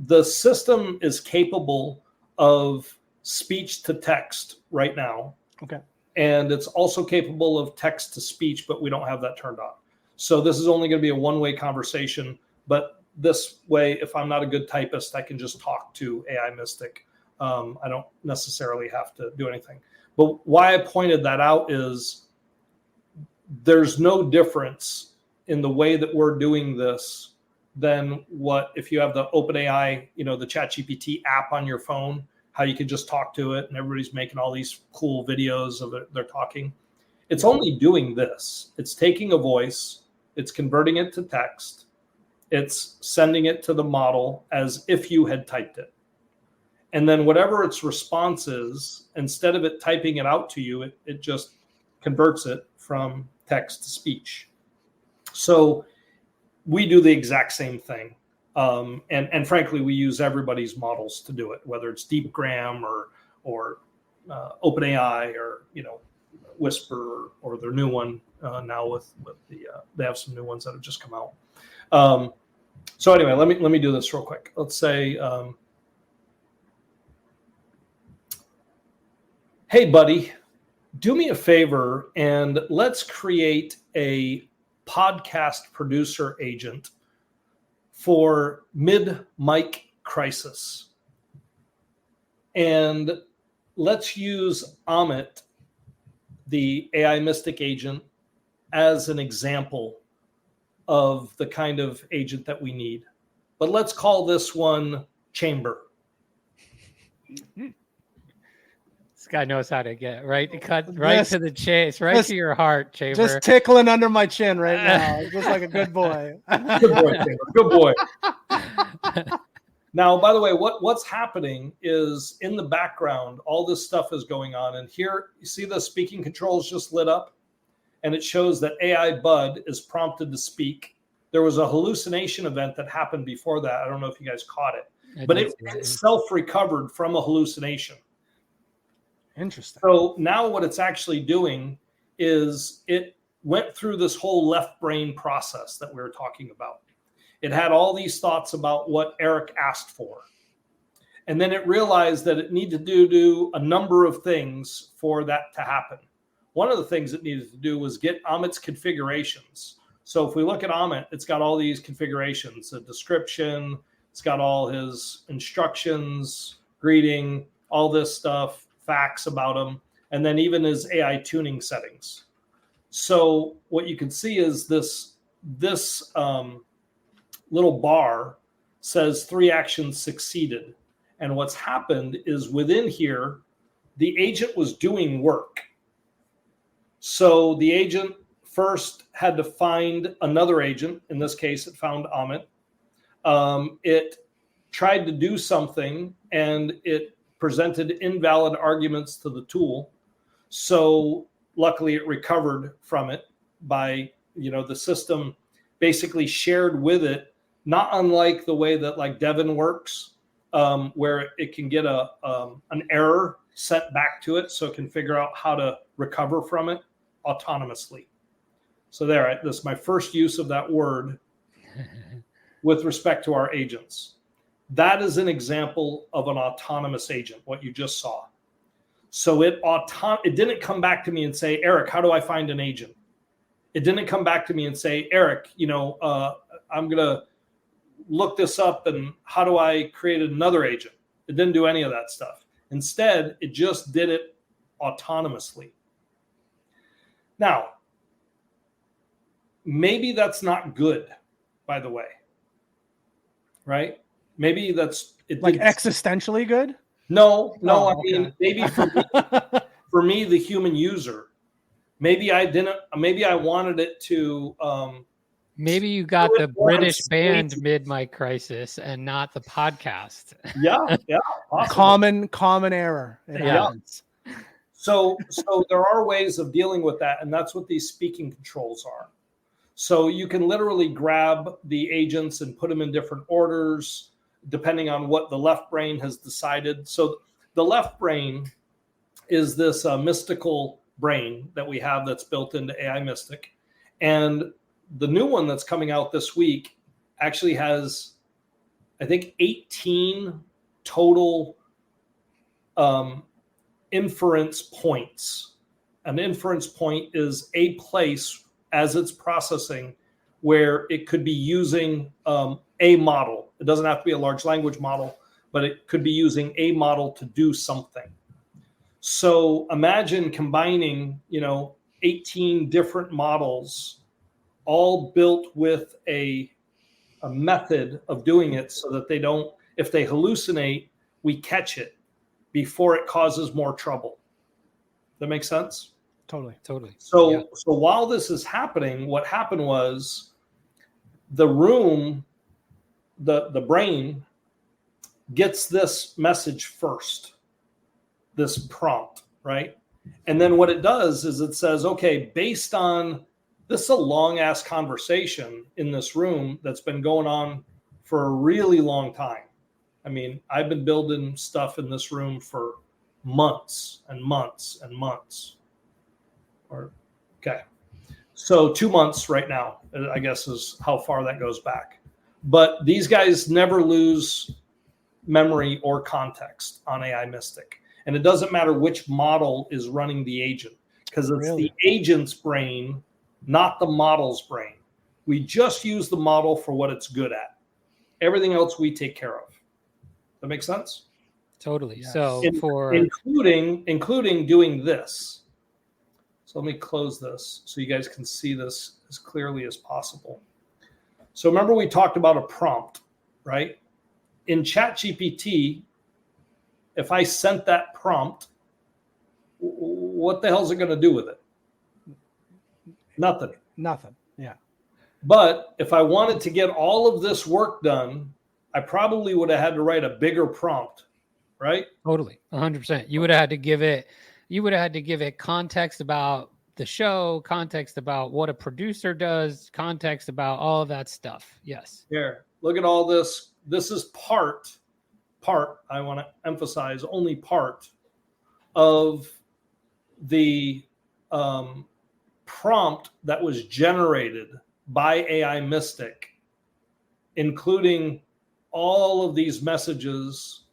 the system is capable of speech to text right now. Okay. And it's also capable of text to speech, but we don't have that turned on. So this is only going to be a one-way conversation. But this way, if I'm not a good typist, I can just talk to AI Mystic. I don't necessarily have to do anything. But why I pointed that out is there's no difference in the way that we're doing this than what if you have the OpenAI, the ChatGPT app on your phone, how you can just talk to it and everybody's making all these cool videos of their talking. It's only doing this. It's taking a voice, it's converting it to text, it's sending it to the model as if you had typed it. And then whatever its response is, instead of it typing it out to you, it just converts it from text to speech. So we do the exact same thing. And frankly, we use everybody's models to do it, whether it's DeepGram or OpenAI or Whisper or their new one now with they have some new ones that have just come out. So anyway, let me do this real quick. Let's say, hey buddy, do me a favor and let's create a podcast producer agent for mid-mic crisis. And let's use Amit, the AI Mystic agent, as an example of the kind of agent that we need. But let's call this one Chamber. This guy knows how to get cut right to the chase, right to your heart, Chamber. Just tickling under my chin right now, just like a good boy. Good boy, Chamber. Good boy. Now, by the way, what's happening is in the background, all this stuff is going on. And here, you see the speaking controls just lit up? And it shows that AI Bud is prompted to speak. There was a hallucination event that happened before that. I don't know if you guys caught it. But it self-recovered from a hallucination. Interesting. So now what it's actually doing is it went through this whole left brain process that we were talking about. It had all these thoughts about what Eric asked for. And then it realized that it needed to do a number of things for that to happen. One of the things it needed to do was get Amit's configurations. So if we look at Amit, it's got all these configurations, a description, it's got all his instructions, greeting, all this stuff, facts about him, and then even his AI tuning settings. So what you can see is this little bar says 3 actions succeeded. And what's happened is within here, the agent was doing work. So the agent first had to find another agent. In this case, it found Amit. It tried to do something and it presented invalid arguments to the tool. So luckily it recovered from it by, the system basically shared with it, not unlike the way that like Devin works, where it can get an error sent back to it so it can figure out how to recover from it autonomously. So this is my first use of that word with respect to our agents. That is an example of an autonomous agent, what you just saw. So it didn't come back to me and say, Eric, how do I find an agent? It didn't come back to me and say, Eric, I'm going to look this up and how do I create another agent? It didn't do any of that stuff. Instead, it just did it autonomously. Now, maybe that's not good, by the way, right? Maybe that's like existentially good. No. I mean, maybe for me, the human user, maybe I wanted it to. Maybe you got the British band mid-mic crisis and not the podcast. Yeah, possibly. Common error. It happens. So there are ways of dealing with that, and that's what these speaking controls are. So you can literally grab the agents and put them in different orders, depending on what the left brain has decided. So the left brain is this mystical brain that we have that's built into AI Mystic. And the new one that's coming out this week actually has, I think, 18 total inference points. An inference point is a place as it's processing where it could be using a model. It doesn't have to be a large language model, but it could be using a model to do something. So imagine combining, 18 different models, all built with a method of doing it so that if they hallucinate, we catch it before it causes more trouble. That makes sense? Totally. So while this is happening, what happened was the room, the brain gets this message first, this prompt, right? And then what it does is it says, okay, based on this is a long ass conversation in this room that's been going on for a really long time. I mean, I've been building stuff in this room for months and months and months. So 2 months right now, I guess, is how far that goes back. But these guys never lose memory or context on AI Mystic. And it doesn't matter which model is running the agent, because it's the agent's brain, not the model's brain. We just use the model for what it's good at. Everything else we take care of. That makes sense? Totally. Yes. So including doing this. So let me close this so you guys can see this as clearly as possible. So remember we talked about a prompt, right? In ChatGPT, if I sent that prompt, what the hell is it going to do with it? Nothing. Yeah. But if I wanted to get all of this work done, I probably would have had to write a bigger prompt, right? Totally. 100%. You would have had to give it context about the show, context about what a producer does, context about all of that stuff. Yes. Here, look at all this. This is part, I want to emphasize, only part of the prompt that was generated by AI Mystic, including all of these messages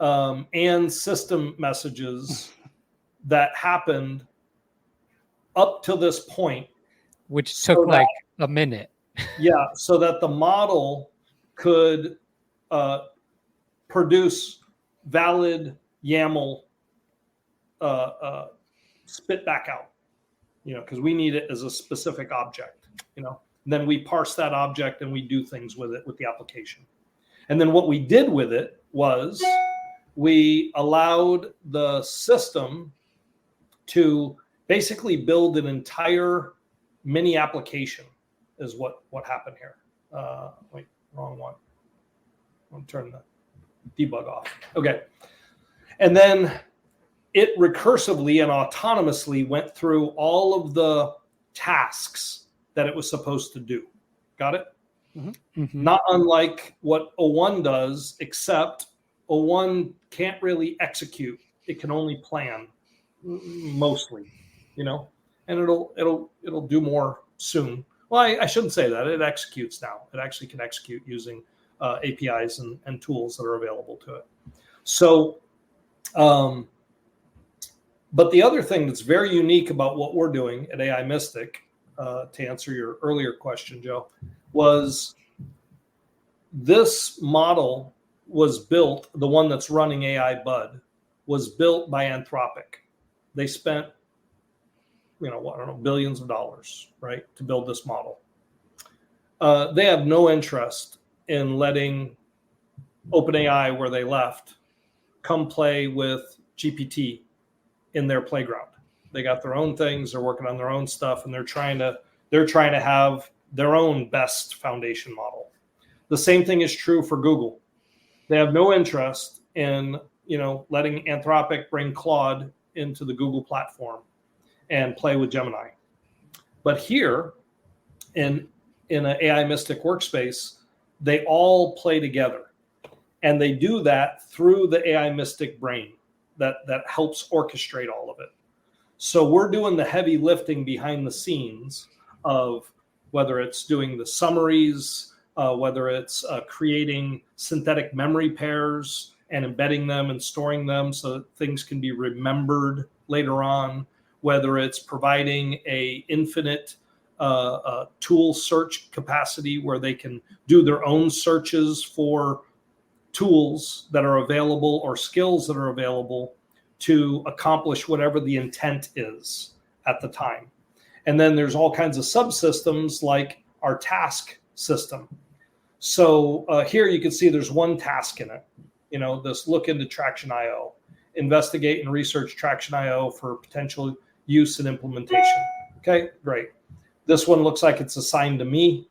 and system messages that happened up to this point. Which took like a minute. Yeah, so that the model could produce valid YAML spit back out, because we need it as a specific object, and then we parse that object and we do things with it with the application. And then what we did with it was we allowed the system to basically build an entire mini application is what happened here. Wait, wrong one. I'm going to turn the debug off. Okay. And then it recursively and autonomously went through all of the tasks that it was supposed to do. Got it? Mm-hmm. Not unlike what O1 does, except O1 can't really execute. It can only plan, mostly, you know, and it'll do more soon. Well, I shouldn't say that. It executes now. It actually can execute using APIs and tools that are available to it. So, but the other thing that's very unique about what we're doing at AI Mystic, to answer your earlier question, Joe, was this model was built, the one that's running AI Bud, was built by Anthropic. They spent, I don't know, billions of dollars, right, to build this model. They have no interest in letting OpenAI, where they left, come play with GPT in their playground. They got their own things. They're working on their own stuff, and they're trying to have their own best foundation model. The same thing is true for Google. They have no interest in, letting Anthropic bring Claude into the Google platform and play with Gemini. But here in an AI Mystic workspace, they all play together. And they do that through the AI Mystic brain that helps orchestrate all of it. So we're doing the heavy lifting behind the scenes of whether it's doing the summaries, whether it's creating synthetic memory pairs and embedding them and storing them so that things can be remembered later on, whether it's providing a infinite tool search capacity where they can do their own searches for tools that are available or skills that are available to accomplish whatever the intent is at the time. And then there's all kinds of subsystems like our task system. So here you can see there's one task in it, this look into Traction.io, investigate and research Traction.io for potential use and implementation. Okay, great. This one looks like it's assigned to me.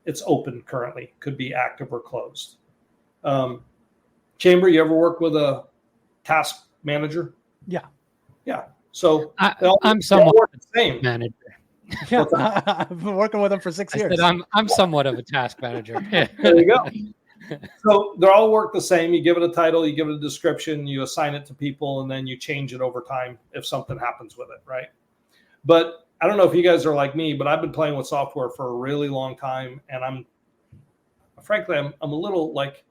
It's open currently, could be active or closed. Chamber, you ever work with a task manager? Yeah. So I'm somewhat the same manager. Yeah, I've been working with them for 6 years. I'm somewhat of a task manager. There you go. So they all work the same. You give it a title, you give it a description, you assign it to people, and then you change it over time if something happens with it, right? But I don't know if you guys are like me, but I've been playing with software for a really long time, and I'm a little like,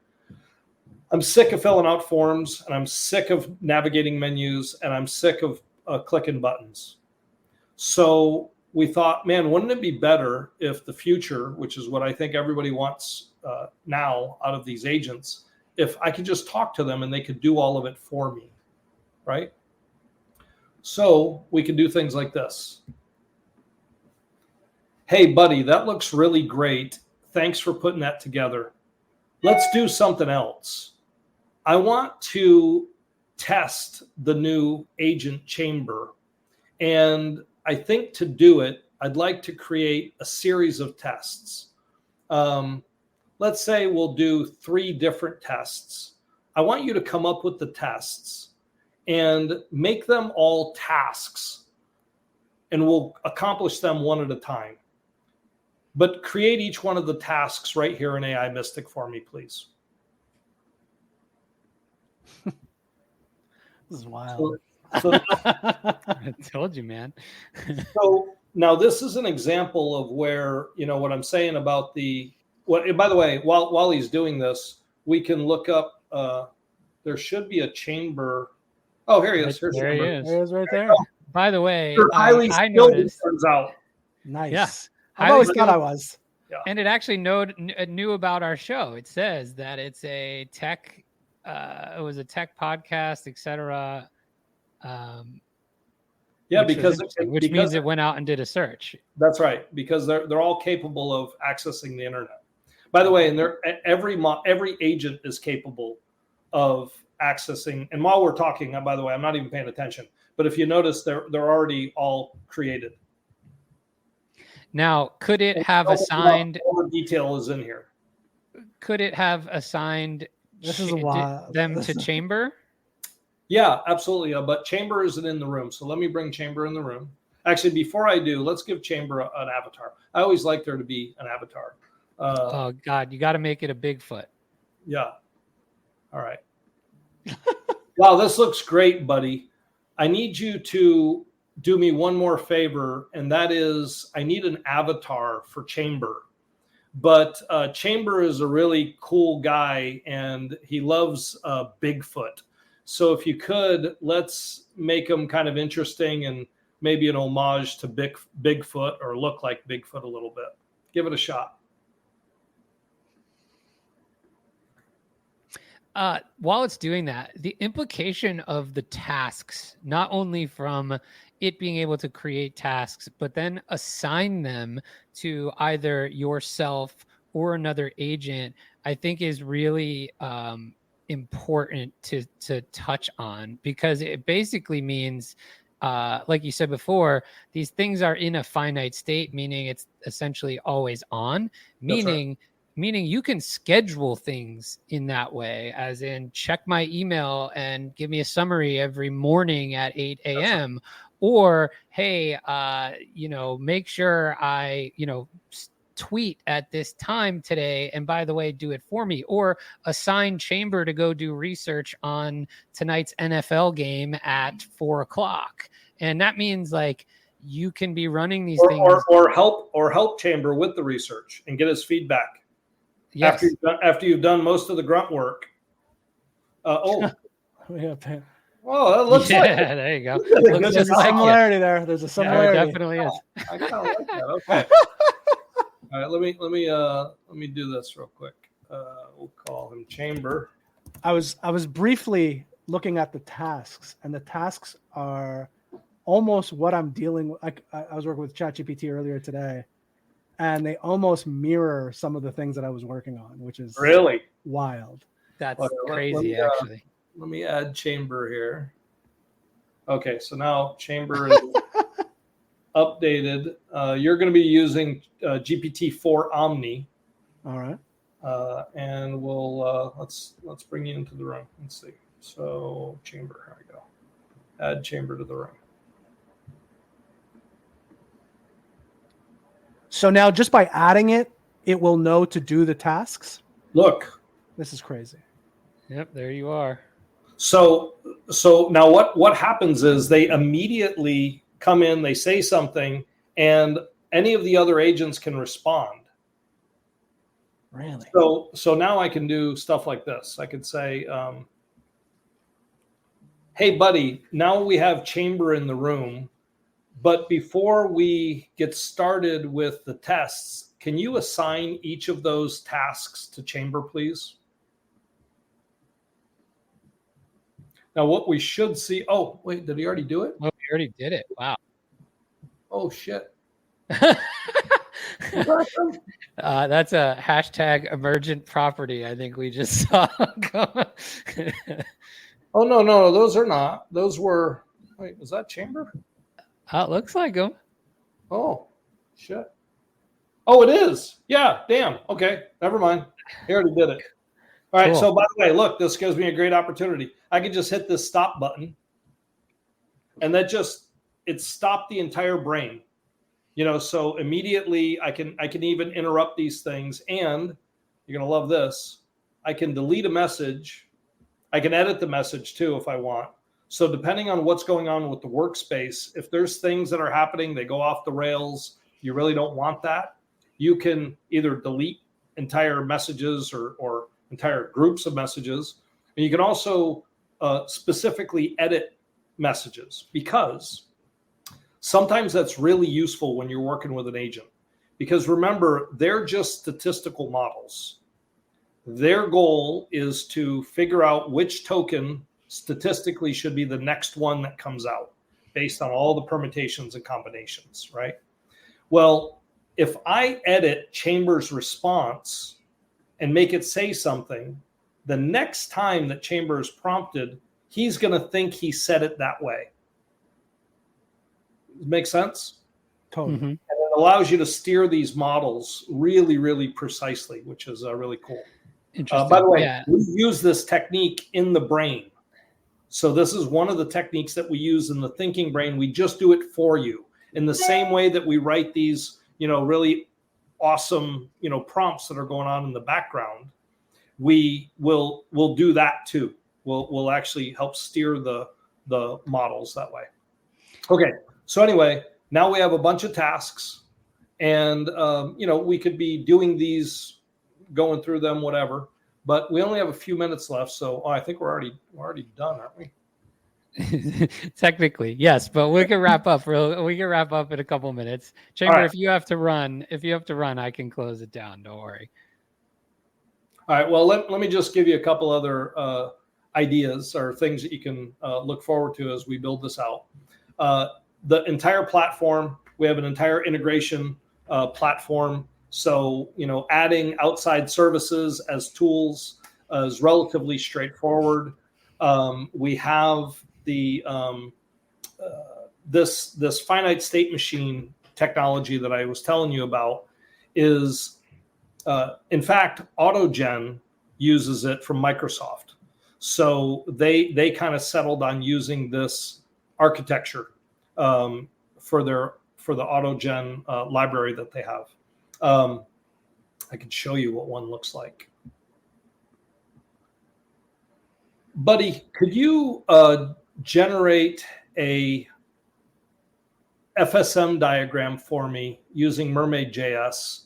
I'm sick of filling out forms, and I'm sick of navigating menus, and I'm sick of clicking buttons. So we thought, man, wouldn't it be better if the future, which is what I think everybody wants now out of these agents, if I could just talk to them and they could do all of it for me, right? So we could do things like this. Hey, buddy, that looks really great. Thanks for putting that together. Let's do something else. I want to test the new agent chamber. And I think to do it, I'd like to create a series of tests. Let's say we'll do 3 different tests. I want you to come up with the tests and make them all tasks, and we'll accomplish them one at a time. But create each one of the tasks right here in AI Mystic for me, please. This is wild. So I told you, man. So now this is an example of where, what I'm saying about by the way, while he's doing this, we can look up, there should be a chamber. Oh, here he is. There he is. There he is right there. By the way, I noticed. Turns out. Nice. Yeah. I've always thought I was. Yeah. And it actually knew about our show. It says that it's a tech, it was a tech podcast, etc. Which means it went out and did a search. That's right, because they're all capable of accessing the internet. By the way, and every agent is capable of accessing. And while we're talking, by the way, I'm not even paying attention, but if you notice, they're already all created. Now, could it have assigned? All the detail is in here. Could it have assigned them to chamber? Yeah, absolutely. But chamber isn't in the room. So let me bring chamber in the room. Actually, before I do, let's give chamber an avatar. I always like there to be an avatar. Oh God, you got to make it a Bigfoot. Yeah. All right. Wow, this looks great, buddy. I need you to do me one more favor, and that is I need an avatar for Chamber. But Chamber is a really cool guy, and he loves Bigfoot. So if you could, let's make him kind of interesting and maybe an homage to Bigfoot, or look like Bigfoot a little bit. Give it a shot. While it's doing that, the implication of the tasks, not only from it being able to create tasks, but then assign them to either yourself or another agent, I think is really important to touch on, because it basically means, like you said before, these things are in a finite state, meaning it's essentially always on, meaning you can schedule things in that way, as in check my email and give me a summary every morning at 8 a.m. Or, hey, make sure I, tweet at this time today. And by the way, do it for me, or assign Chamber to go do research on tonight's NFL game at 4:00. And that means like you can be running these things or help Chamber with the research and get his feedback. Yes. After you've done most of the grunt work. Yeah, that looks like it. There you go. There's a similarity there. There's a similarity. There definitely is. I kind of like that. Okay. All right. Let me do this real quick. We'll call him Chamber. I was briefly looking at the tasks, and the tasks are almost what I'm dealing with. I was working with ChatGPT earlier today, and they almost mirror some of the things that I was working on, which is really wild. That's crazy, actually. Let me add Chamber here. Okay, so now Chamber is updated. You're going to be using GPT-4 Omni. All right. And we'll let's bring you into the room. Let's see. So Chamber, here we go. Add Chamber to the room. So now just by adding it, it will know to do the tasks. Look, this is crazy. Yep, there you are. So now what happens is they immediately come in, they say something, and any of the other agents can respond. Really? So now I can do stuff like this. I could say, hey, buddy, now we have Chamber in the room, but before we get started with the tests, can you assign each of those tasks to Chamber, please? Now, what we should see. Oh, wait, did he already do it? Oh, he already did it. Wow. Oh, shit. That's a hashtag emergent property. I think we just saw. Oh, no, those are not. Those were. Wait, was that Chamber? It looks like them. Oh, shit. Oh, it is. Yeah, damn. Okay, never mind. He already did it. All right, cool. So by the way, look, this gives me a great opportunity. I can just hit this stop button, and it stopped the entire brain. So immediately I can even interrupt these things, and you're going to love this. I can delete a message. I can edit the message too if I want. So depending on what's going on with the workspace, if there's things that are happening, they go off the rails, you really don't want that, you can either delete entire messages or entire groups of messages. And you can also specifically edit messages, because sometimes that's really useful when you're working with an agent. Because remember, they're just statistical models. Their goal is to figure out which token statistically should be the next one that comes out based on all the permutations and combinations, right? Well, if I edit Chamber's response and make it say something, the next time that Chamber is prompted, he's going to think he said it that way. Make sense? Totally. And it allows you to steer these models really, really precisely, which is really cool. By the way, we use this technique in the brain. So this is one of the techniques that we use in the thinking brain. We just do it for you in the same way that we write these, really awesome, prompts that are going on in the background. We'll do that too. We'll actually help steer the models that way. Okay. So anyway, now we have a bunch of tasks, and we could be doing these, going through them, whatever. But we only have a few minutes left, so I think we're already done, aren't we? Technically, yes, but we can wrap up. We can wrap up in a couple minutes. Chamber, right. If you have to run, I can close it down. Don't worry. All right. Well, let me just give you a couple other ideas or things that you can look forward to as we build this out. The entire platform, we have an entire integration platform. So, adding outside services as tools is relatively straightforward. We have the this finite state machine technology that I was telling you about is, in fact, AutoGen uses it from Microsoft. So they kind of settled on using this architecture for the AutoGen library that they have. I can show you what one looks like. Buddy, could you generate a FSM diagram for me using Mermaid.js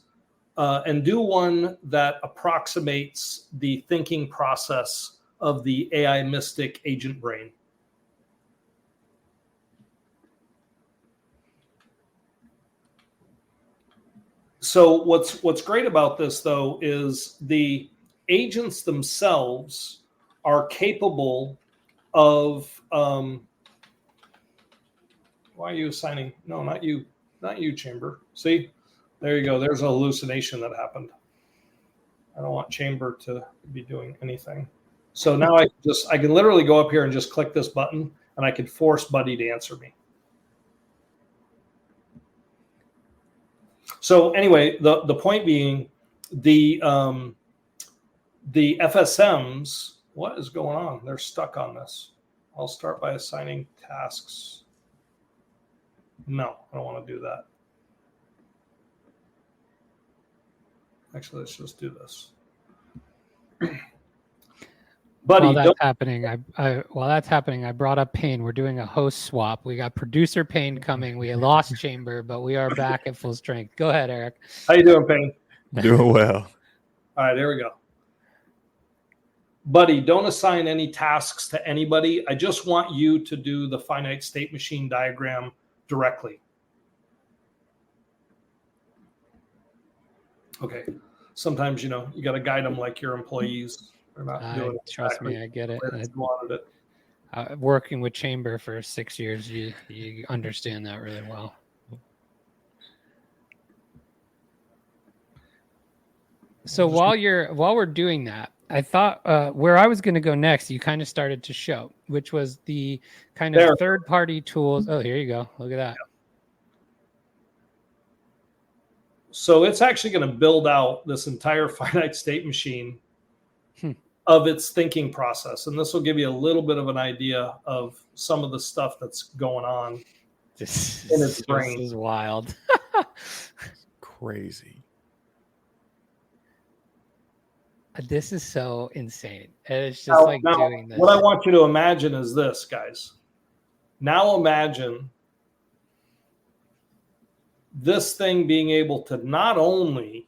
and do one that approximates the thinking process of the AI Mystic agent brain? So what's great about this, though, is the agents themselves are capable of. Why are you assigning? No, not you, Chamber. See, there you go. There's a hallucination that happened. I don't want Chamber to be doing anything. So now I can literally go up here and just click this button, and I can force Buddy to answer me. So anyway, the point being, the FSMs, what is going on? They're stuck on this. I'll start by assigning tasks. No, I don't want to do that. Actually, let's just do this. Buddy, while that's happening, I brought up Payne. We're doing a host swap. We got producer Payne coming. We lost Chamber, but we are back at full strength. Go ahead, Eric. How you doing, Payne? Doing well. All right, there we go. Buddy, don't assign any tasks to anybody. I just want you to do the finite state machine diagram directly. Okay. Sometimes, you got to guide them like your employees. Trust me, I get it. Working with Chamber for 6 years, you understand that really well. So while we're doing that, I thought where I was going to go next, you kind of started to show, which was the kind of third-party tools. Oh, here you go. Look at that. Yeah. So it's actually going to build out this entire finite state machine of its thinking process. And this will give you a little bit of an idea of some of the stuff that's going on in its brain. This is wild. Crazy. This is so insane. It's just doing this. What I want you to imagine is this, guys. Now imagine this thing being able to not only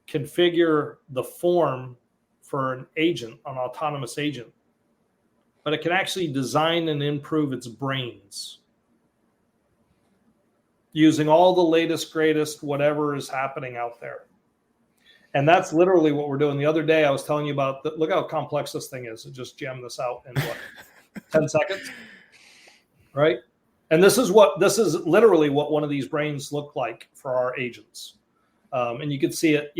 configure the form for an agent, an autonomous agent, but it can actually design and improve its brains using all the latest, greatest, whatever is happening out there. And that's literally what we're doing. The other day, I was telling you about, look how complex this thing is. It just jammed this out in 10 seconds, right? And this is literally what one of these brains look like for our agents. And you can see it,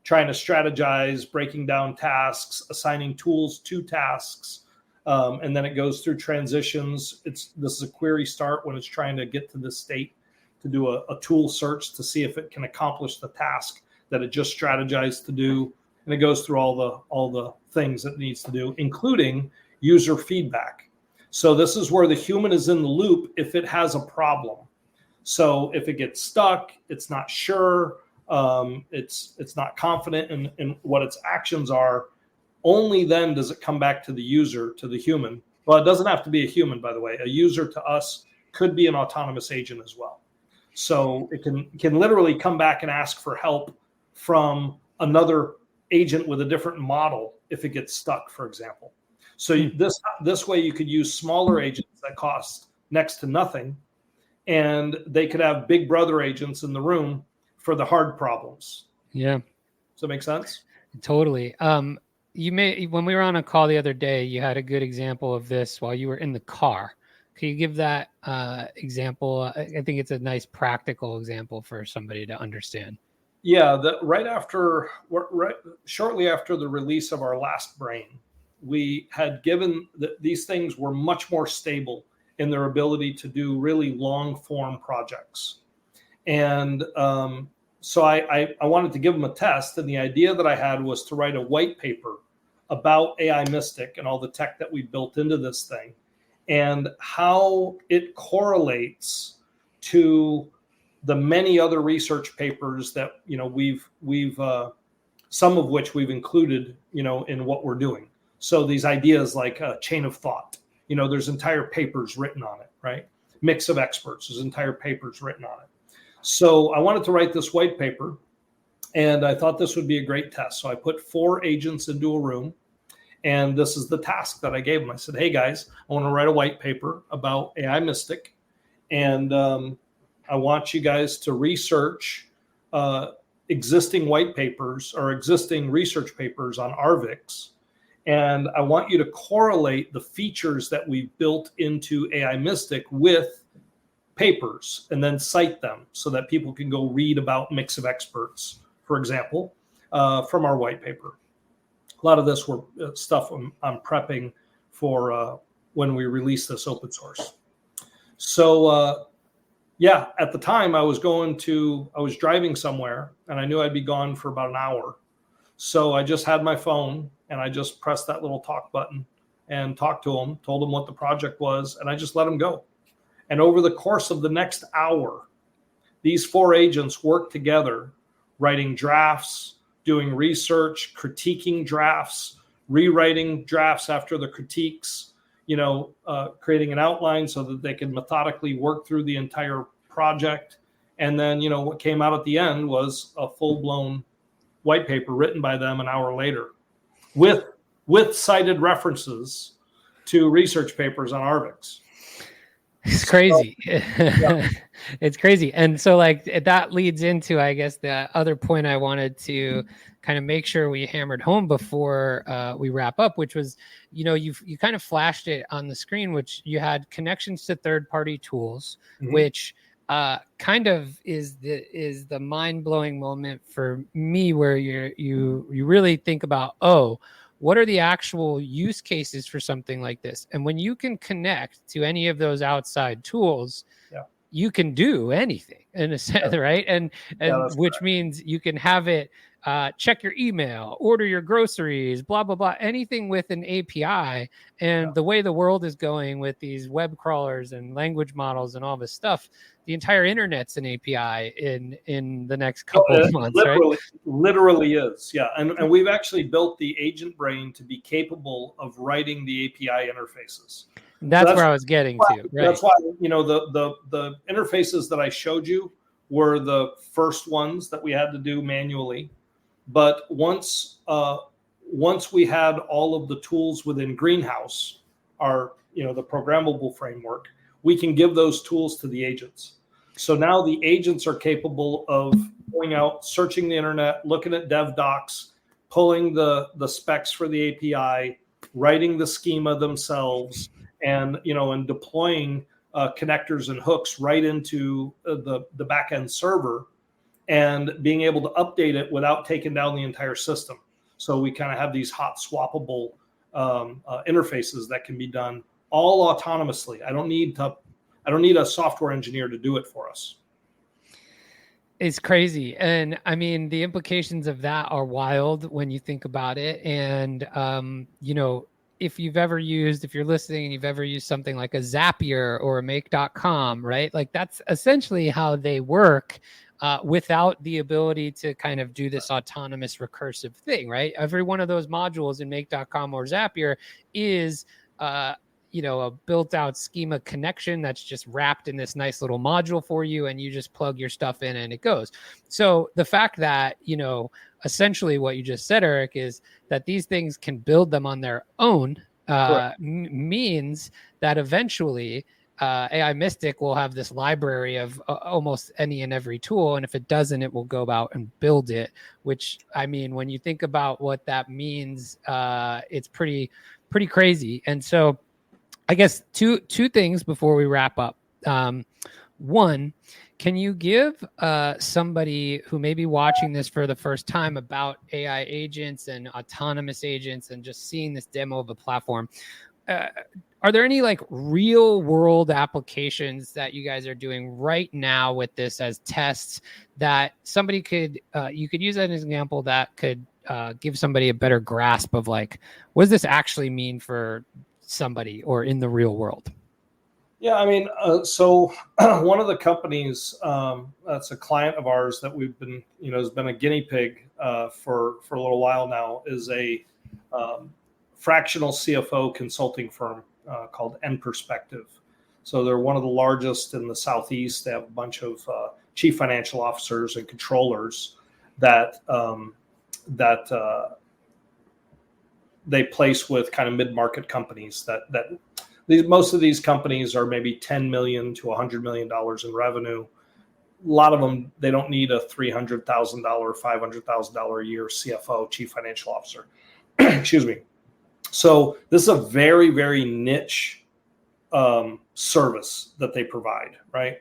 trying to strategize, breaking down tasks, assigning tools to tasks. And then it goes through transitions. This is a query start when it's trying to get to this state to do a tool search to see if it can accomplish the task that it just strategized to do. And it goes through all the things it needs to do, including user feedback. So this is where the human is in the loop if it has a problem. So if it gets stuck, it's not sure, it's not confident in what its actions are, only then does it come back to the user, to the human. Well, it doesn't have to be a human, by the way. A user to us could be an autonomous agent as well. So it can literally come back and ask for help from another agent with a different model if it gets stuck, for example. So this way you could use smaller agents that cost next to nothing, and they could have big brother agents in the room for the hard problems. Yeah. Does that make sense? Totally. When we were on a call the other day, you had a good example of this while you were in the car. Can you give that example? I think it's a nice practical example for somebody to understand. Yeah, shortly after the release of our last brain, we had given that these things were much more stable in their ability to do really long form projects. And so I wanted to give them a test. And the idea that I had was to write a white paper about AI Mystic and all the tech that we built into this thing and how it correlates to the many other research papers that, we've some of which we've included, in what we're doing. So these ideas like a chain of thought, there's entire papers written on it, right? Mix of experts, there's entire papers written on it. So I wanted to write this white paper, and I thought this would be a great test. So I put 4 agents into a room, and this is the task that I gave them. I said, hey guys, I want to write a white paper about AI Mystic, and I want you guys to research existing white papers or existing research papers on RVIX. And I want you to correlate the features that we've built into AI Mystic with papers and then cite them so that people can go read about mix of experts, for example, from our white paper. A lot of this were stuff I'm prepping for when we release this open source. So at the time I was driving somewhere and I knew I'd be gone for about an hour. So I just had my phone and I just pressed that little talk button and talked to him, told him what the project was, and I just let him go. And over the course of the next hour, these 4 agents worked together, writing drafts, doing research, critiquing drafts, rewriting drafts after the critiques, creating an outline so that they could methodically work through the entire project. And then, what came out at the end was a full-blown white paper written by them an hour later with cited references to research papers on RVIX. It's crazy. It's crazy. And so that leads into, I guess, the other point I wanted to kind of make sure we hammered home before we wrap up, which was, you kind of flashed it on the screen, which you had connections to third-party tools, which kind of is the mind-blowing moment for me, where you really think about, what are the actual use cases for something like this? And when you can connect to any of those outside tools, you can do anything in a sense, right? And which correct. Means you can have it check your email, order your groceries, blah, blah, blah, anything with an API. And the way the world is going with these web crawlers and language models and all this stuff, the entire internet's an API in the next couple of months, right? Literally is, yeah. And we've actually built the agent brain to be capable of writing the API interfaces. That's where I was getting to. Right. That's why, the interfaces that I showed you were the first ones that we had to do manually. But once we had all of the tools within Greenhouse, our, the programmable framework, we can give those tools to the agents. So now the agents are capable of going out, searching the internet, looking at dev docs, pulling the specs for the API, writing the schema themselves, and deploying connectors and hooks right into the backend server. and being able to update it without taking down the entire system. So we kind of have these hot swappable interfaces that can be done all autonomously. I don't need a software engineer to do it for us. It's crazy. And I mean, the implications of that are wild when you think about it. And, if you're listening and you've ever used something like a Zapier or a make.com, right? Like that's essentially how they work without the ability to kind of do this autonomous recursive thing, right? Every one of those modules in make.com or Zapier is, a built out schema connection that's just wrapped in this nice little module for you, and you just plug your stuff in and it goes. So the fact that, essentially what you just said, Eric, is that these things can build them on their own means that eventually AI Mystic will have this library of almost any and every tool. And if it doesn't, it will go out and build it, which, I mean, when you think about what that means, it's pretty crazy. And so I guess two things before we wrap up. One, can you give somebody who may be watching this for the first time about AI agents and autonomous agents and just seeing this demo of a platform, are there any like real world applications that you guys are doing right now with this as tests that somebody you could use as an example that could give somebody a better grasp of like, what does this actually mean for somebody or in the real world? Yeah, I mean, so one of the companies that's a client of ours that we've been, has been a guinea pig for a little while now is a fractional CFO consulting firm called N Perspective. So they're one of the largest in the Southeast. They have a bunch of chief financial officers and controllers that they place with kind of mid-market companies that most of these companies are maybe $10 million to $100 million in revenue. A lot of them, they don't need a $300,000, $500,000 a year CFO, chief financial officer. Excuse me. So this is a very, very niche service that they provide, right?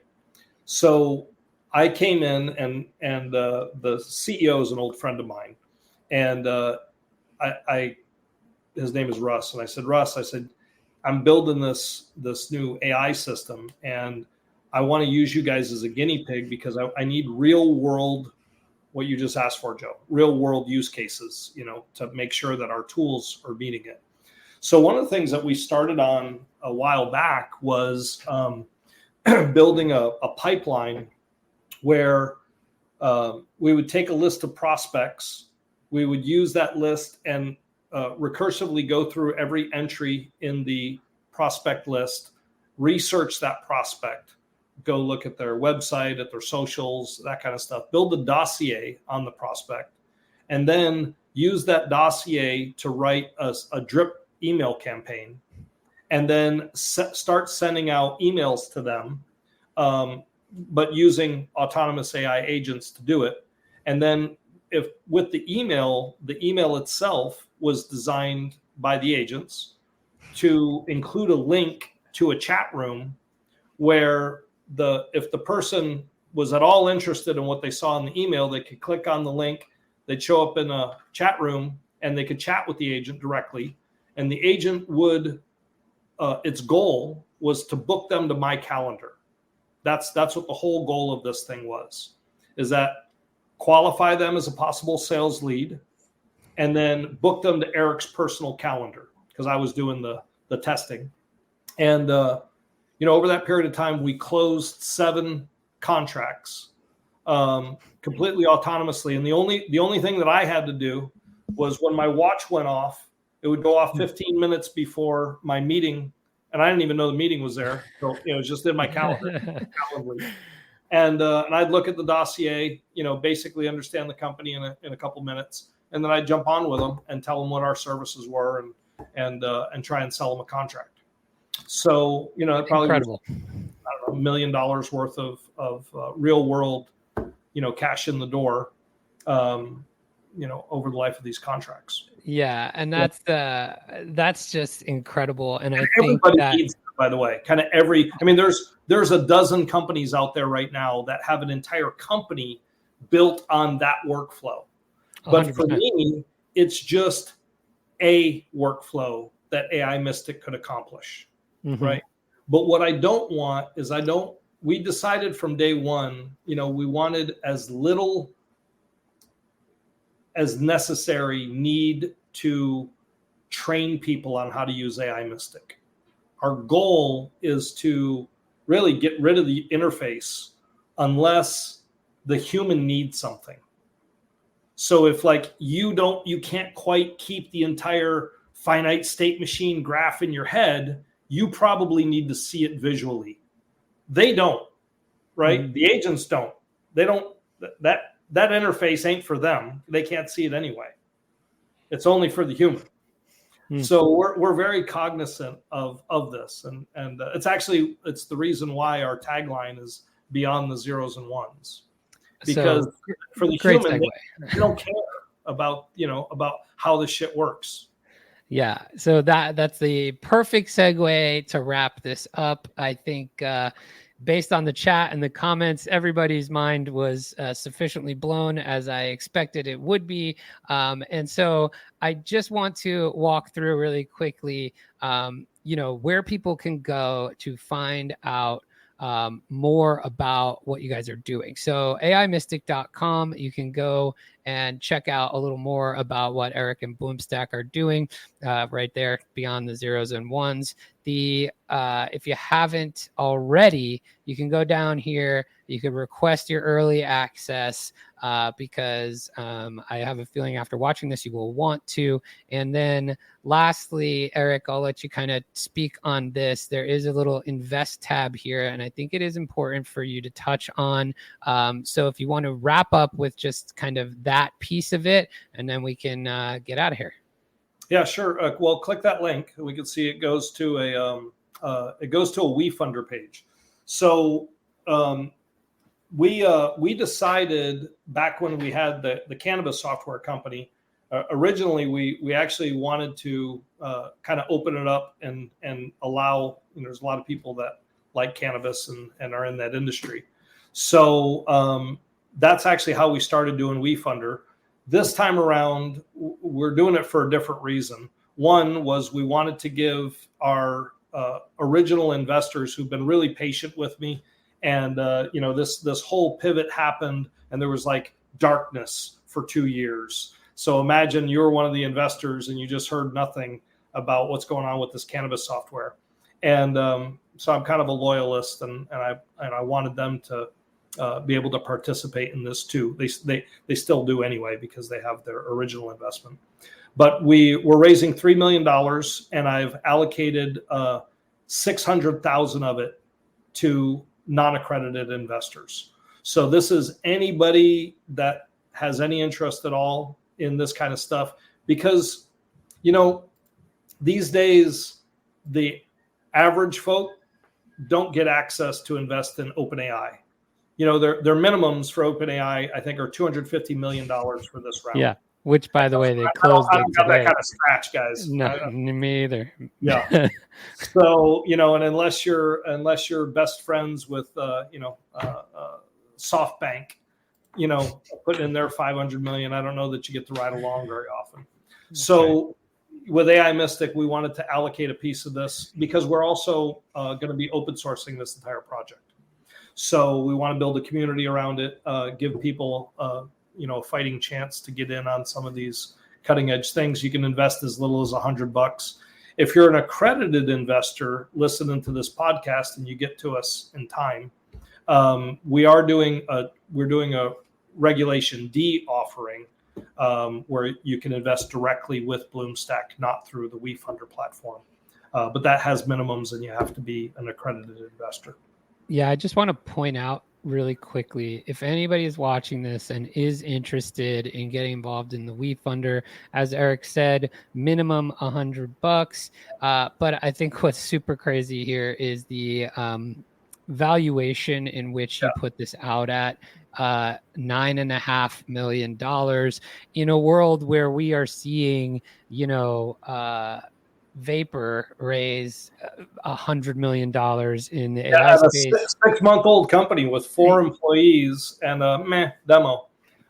So I came in and the CEO is an old friend of mine, and his name is Russ, and I said, Russ, I'm building this new AI system, and I want to use you guys as a guinea pig because I need real world, what you just asked for, Joe, real world use cases, to make sure that our tools are meeting it. So one of the things that we started on a while back was building a pipeline where we would take a list of prospects, we would use that list and recursively go through every entry in the prospect list, research that prospect, go look at their website, at their socials, that kind of stuff, build a dossier on the prospect, and then use that dossier to write a drip email campaign, and then start sending out emails to them, but using autonomous AI agents to do it. And then if with the email itself was designed by the agents to include a link to a chat room where if the person was at all interested in what they saw in the email, they could click on the link, they'd show up in a chat room, and they could chat with the agent directly. And the agent would, its goal was to book them to my calendar. That's what the whole goal of this thing was, is that qualify them as a possible sales lead, and then book them to Eric's personal calendar, because I was doing the testing. And over that period of time, we closed 7 contracts completely autonomously. And the only thing that I had to do was when my watch went off, it would go off 15 minutes before my meeting, and I didn't even know the meeting was there. So it was just in my calendar. And I'd look at the dossier, basically understand the company in a couple minutes, and then I'd jump on with them and tell them what our services were and try and sell them a contract. So it probably incredible. Was, I don't know, $1 million worth of real world, cash in the door, over the life of these contracts. Yeah, and that's just incredible. And I think everybody that needs, by the way, kind of there's a dozen companies out there right now that have an entire company built on that workflow. But 100%. for me, it's just a workflow that AI Mystic could accomplish, right? But what I don't want is we decided from day one, we wanted as little as necessary need to train people on how to use AI Mystic. Our goal is to really get rid of the interface unless the human needs something. So if you can't quite keep the entire finite state machine graph in your head, you probably need to see it visually. They don't, right? The agents don't. They don't. That interface ain't for them. They can't see it anyway. It's only for the human. So we're very cognizant of this, and it's the reason why our tagline is beyond the zeros and ones, because for the human, they don't care about how this shit works. Yeah, so that's the perfect segue to wrap this up. I think based on the chat and the comments, everybody's mind was sufficiently blown, as I expected it would be. And so I just want to walk through really quickly, where people can go to find out more about what you guys are doing. So AIMystic.com, you can go and check out a little more about what Eric and Bloomstack are doing right there, beyond the zeros and ones. If you haven't already, you can go down here. You can request your early access because I have a feeling after watching this, you will want to. And then lastly, Eric, I'll let you kind of speak on this. There is a little invest tab here, and I think it is important for you to touch on. So if you want to wrap up with just kind of that piece of it, and then we can get out of here. Yeah, sure. Well, click that link. We can see it goes to a WeFunder page. So we decided back when we had the cannabis software company. Originally, we actually wanted to kind of open it up and allow. There's a lot of people that like cannabis and are in that industry. So that's actually how we started doing WeFunder. This time around, we're doing it for a different reason. One was we wanted to give our original investors who've been really patient with me, and this whole pivot happened, and there was like darkness for 2 years. So imagine you're one of the investors and you just heard nothing about what's going on with this cannabis software, and so I'm kind of a loyalist, and I wanted them to be able to participate in this too. They still do anyway because they have their original investment. But we're raising $3 million, and I've allocated 600,000 of it to non-accredited investors. So this is anybody that has any interest at all in this kind of stuff, because these days the average folk don't get access to invest in OpenAI. Their minimums for OpenAI, I think, are $250 million for this round. Yeah, which, by the way, they closed I don't got that kind of scratch, guys. No, me either. Yeah. So and unless you're best friends with SoftBank, putting in their 500 million, I don't know that you get to ride along very often. Okay. So with AI Mystic, we wanted to allocate a piece of this because we're also going to be open sourcing this entire project. So we want to build a community around it, give people, a fighting chance to get in on some of these cutting edge things. You can invest as little as $100. If you're an accredited investor listening to this podcast and you get to us in time, we're doing a Regulation D offering where you can invest directly with Bloomstack, not through the WeFunder platform. But that has minimums, and you have to be an accredited investor. Yeah, I just want to point out really quickly, if anybody is watching this and is interested in getting involved in the WeFunder, as Eric said, minimum $100. But I think what's super crazy here is the valuation in which you put this out at, $9.5 million, in a world where we are seeing, Vapor raise $100 million in the AI space. A 6-month-old company with 4 employees and a demo.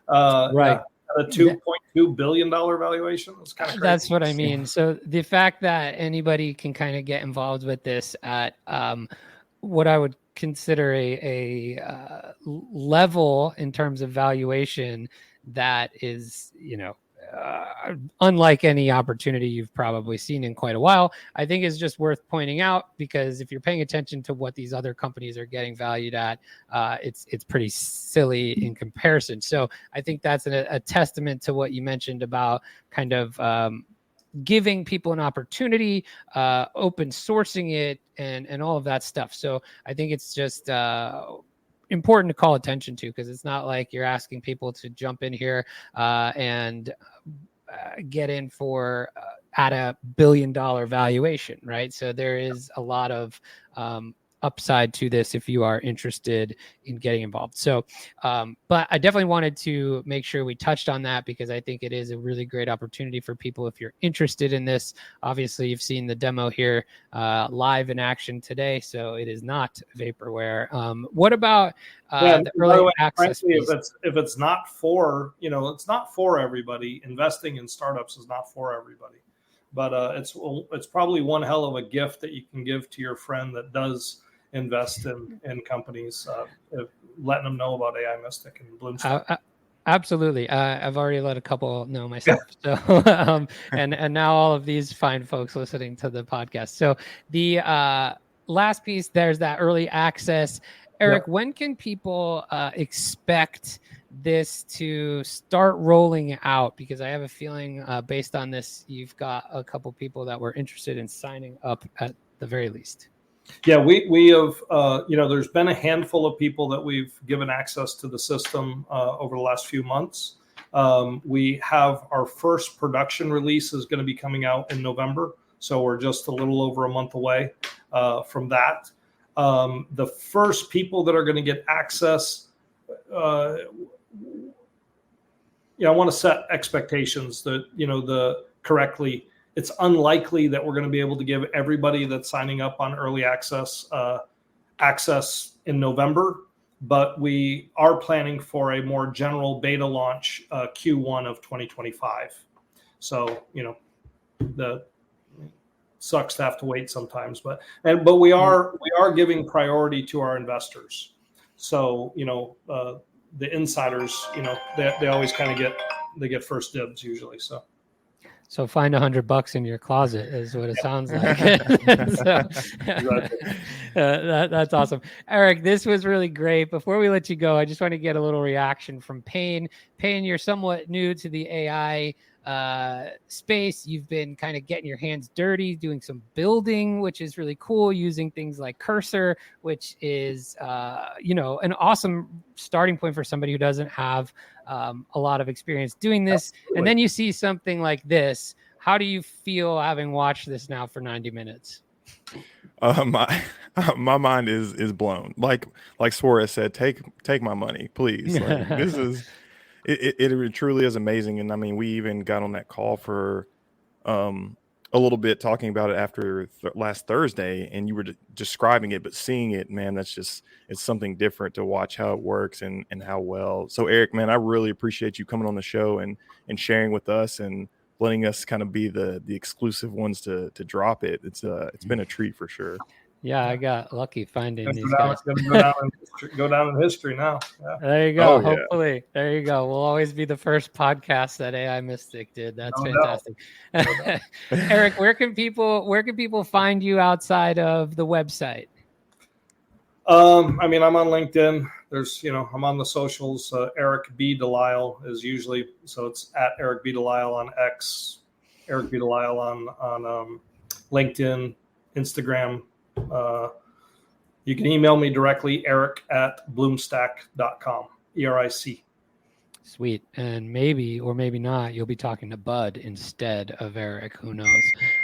Right. A $2.2 billion valuation. That's kind of crazy. That's what I mean. So the fact that anybody can kind of get involved with this at what I would consider a level in terms of valuation that is, unlike any opportunity you've probably seen in quite a while, I think is just worth pointing out, because if you're paying attention to what these other companies are getting valued at, it's pretty silly in comparison. So I think that's a testament to what you mentioned about kind of giving people an opportunity, open sourcing it, and all of that stuff. So I think it's just important to call attention to, because it's not like you're asking people to jump in here and get in for at $1 billion valuation, right? So there is a lot of upside to this if you are interested in getting involved. So, but I definitely wanted to make sure we touched on that, because I think it is a really great opportunity for people if you're interested in this. Obviously, you've seen the demo here live in action today, so it is not vaporware. What about the early access? Frankly, if it's not for, it's not for everybody. Investing in startups is not for everybody, but it's probably one hell of a gift that you can give to your friend that does invest in companies, letting them know about AI Mystic and Bloomstack. Absolutely. I've already let a couple know myself. So, and now all of these fine folks listening to the podcast. So the last piece, there's that early access. Eric, when can people expect this to start rolling out? Because I have a feeling based on this, you've got a couple people that were interested in signing up at the very least. Yeah, we have, there's been a handful of people that we've given access to the system over the last few months. We have our first production release is going to be coming out in November. So we're just a little over a month away from that. The first people that are going to get access, I want to set expectations that, correctly. It's unlikely that we're going to be able to give everybody that's signing up on early access access in November, but we are planning for a more general beta launch Q1 of 2025. So, the sucks to have to wait sometimes, but we are giving priority to our investors. So, the insiders, they always kind of get first dibs usually. So find $100 in your closet is what it sounds like. That's awesome. Eric, this was really great. Before we let you go, I just want to get a little reaction from Payne. Payne, you're somewhat new to the AI space. You've been kind of getting your hands dirty, doing some building, which is really cool, using things like Cursor, which is, an awesome starting point for somebody who doesn't have a lot of experience doing this. Absolutely. And then you see something like this. How do you feel having watched this now for 90 minutes? My mind is blown. Like Suarez said, take my money, please. Like, this is it truly is amazing. And I mean, we even got on that call for a little bit talking about it after last Thursday, and you were describing it, but seeing it, man, it's something different to watch how it works and how well. So Eric, man, I really appreciate you coming on the show and sharing with us and letting us kind of be the exclusive ones to drop it. It's been a treat for sure. Yeah, I got lucky finding these guys. Go down in history now. Yeah. There you go. Oh, hopefully, yeah. There you go. We'll always be the first podcast that AI Mystic did. That's fantastic. No. Eric, where can people find you outside of the website? I mean, I'm on LinkedIn. There's, I'm on the socials. Eric B. Delisle is usually, so it's at Eric B. Delisle on X, Eric B. Delisle on LinkedIn, Instagram. You can email me directly, eric@bloomstack.com, ERIC. Sweet. And maybe, or maybe not, you'll be talking to Bud instead of Eric. Who knows?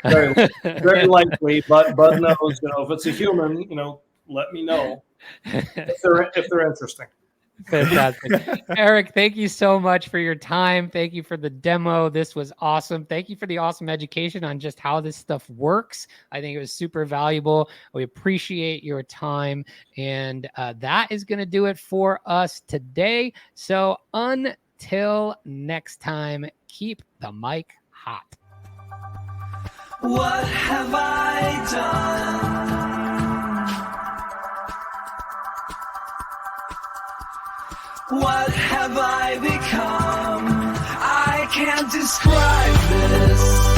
Very likely. Bud knows, if it's a human, let me know if they're interesting. Fantastic. Eric, thank you so much for your time. Thank you for the demo. This was awesome. Thank you for the awesome education on just how this stuff works. I think it was super valuable. We appreciate your time. And that is going to do it for us today. So until until next time, keep the mic hot. What have I done? What have I become? I can't describe this.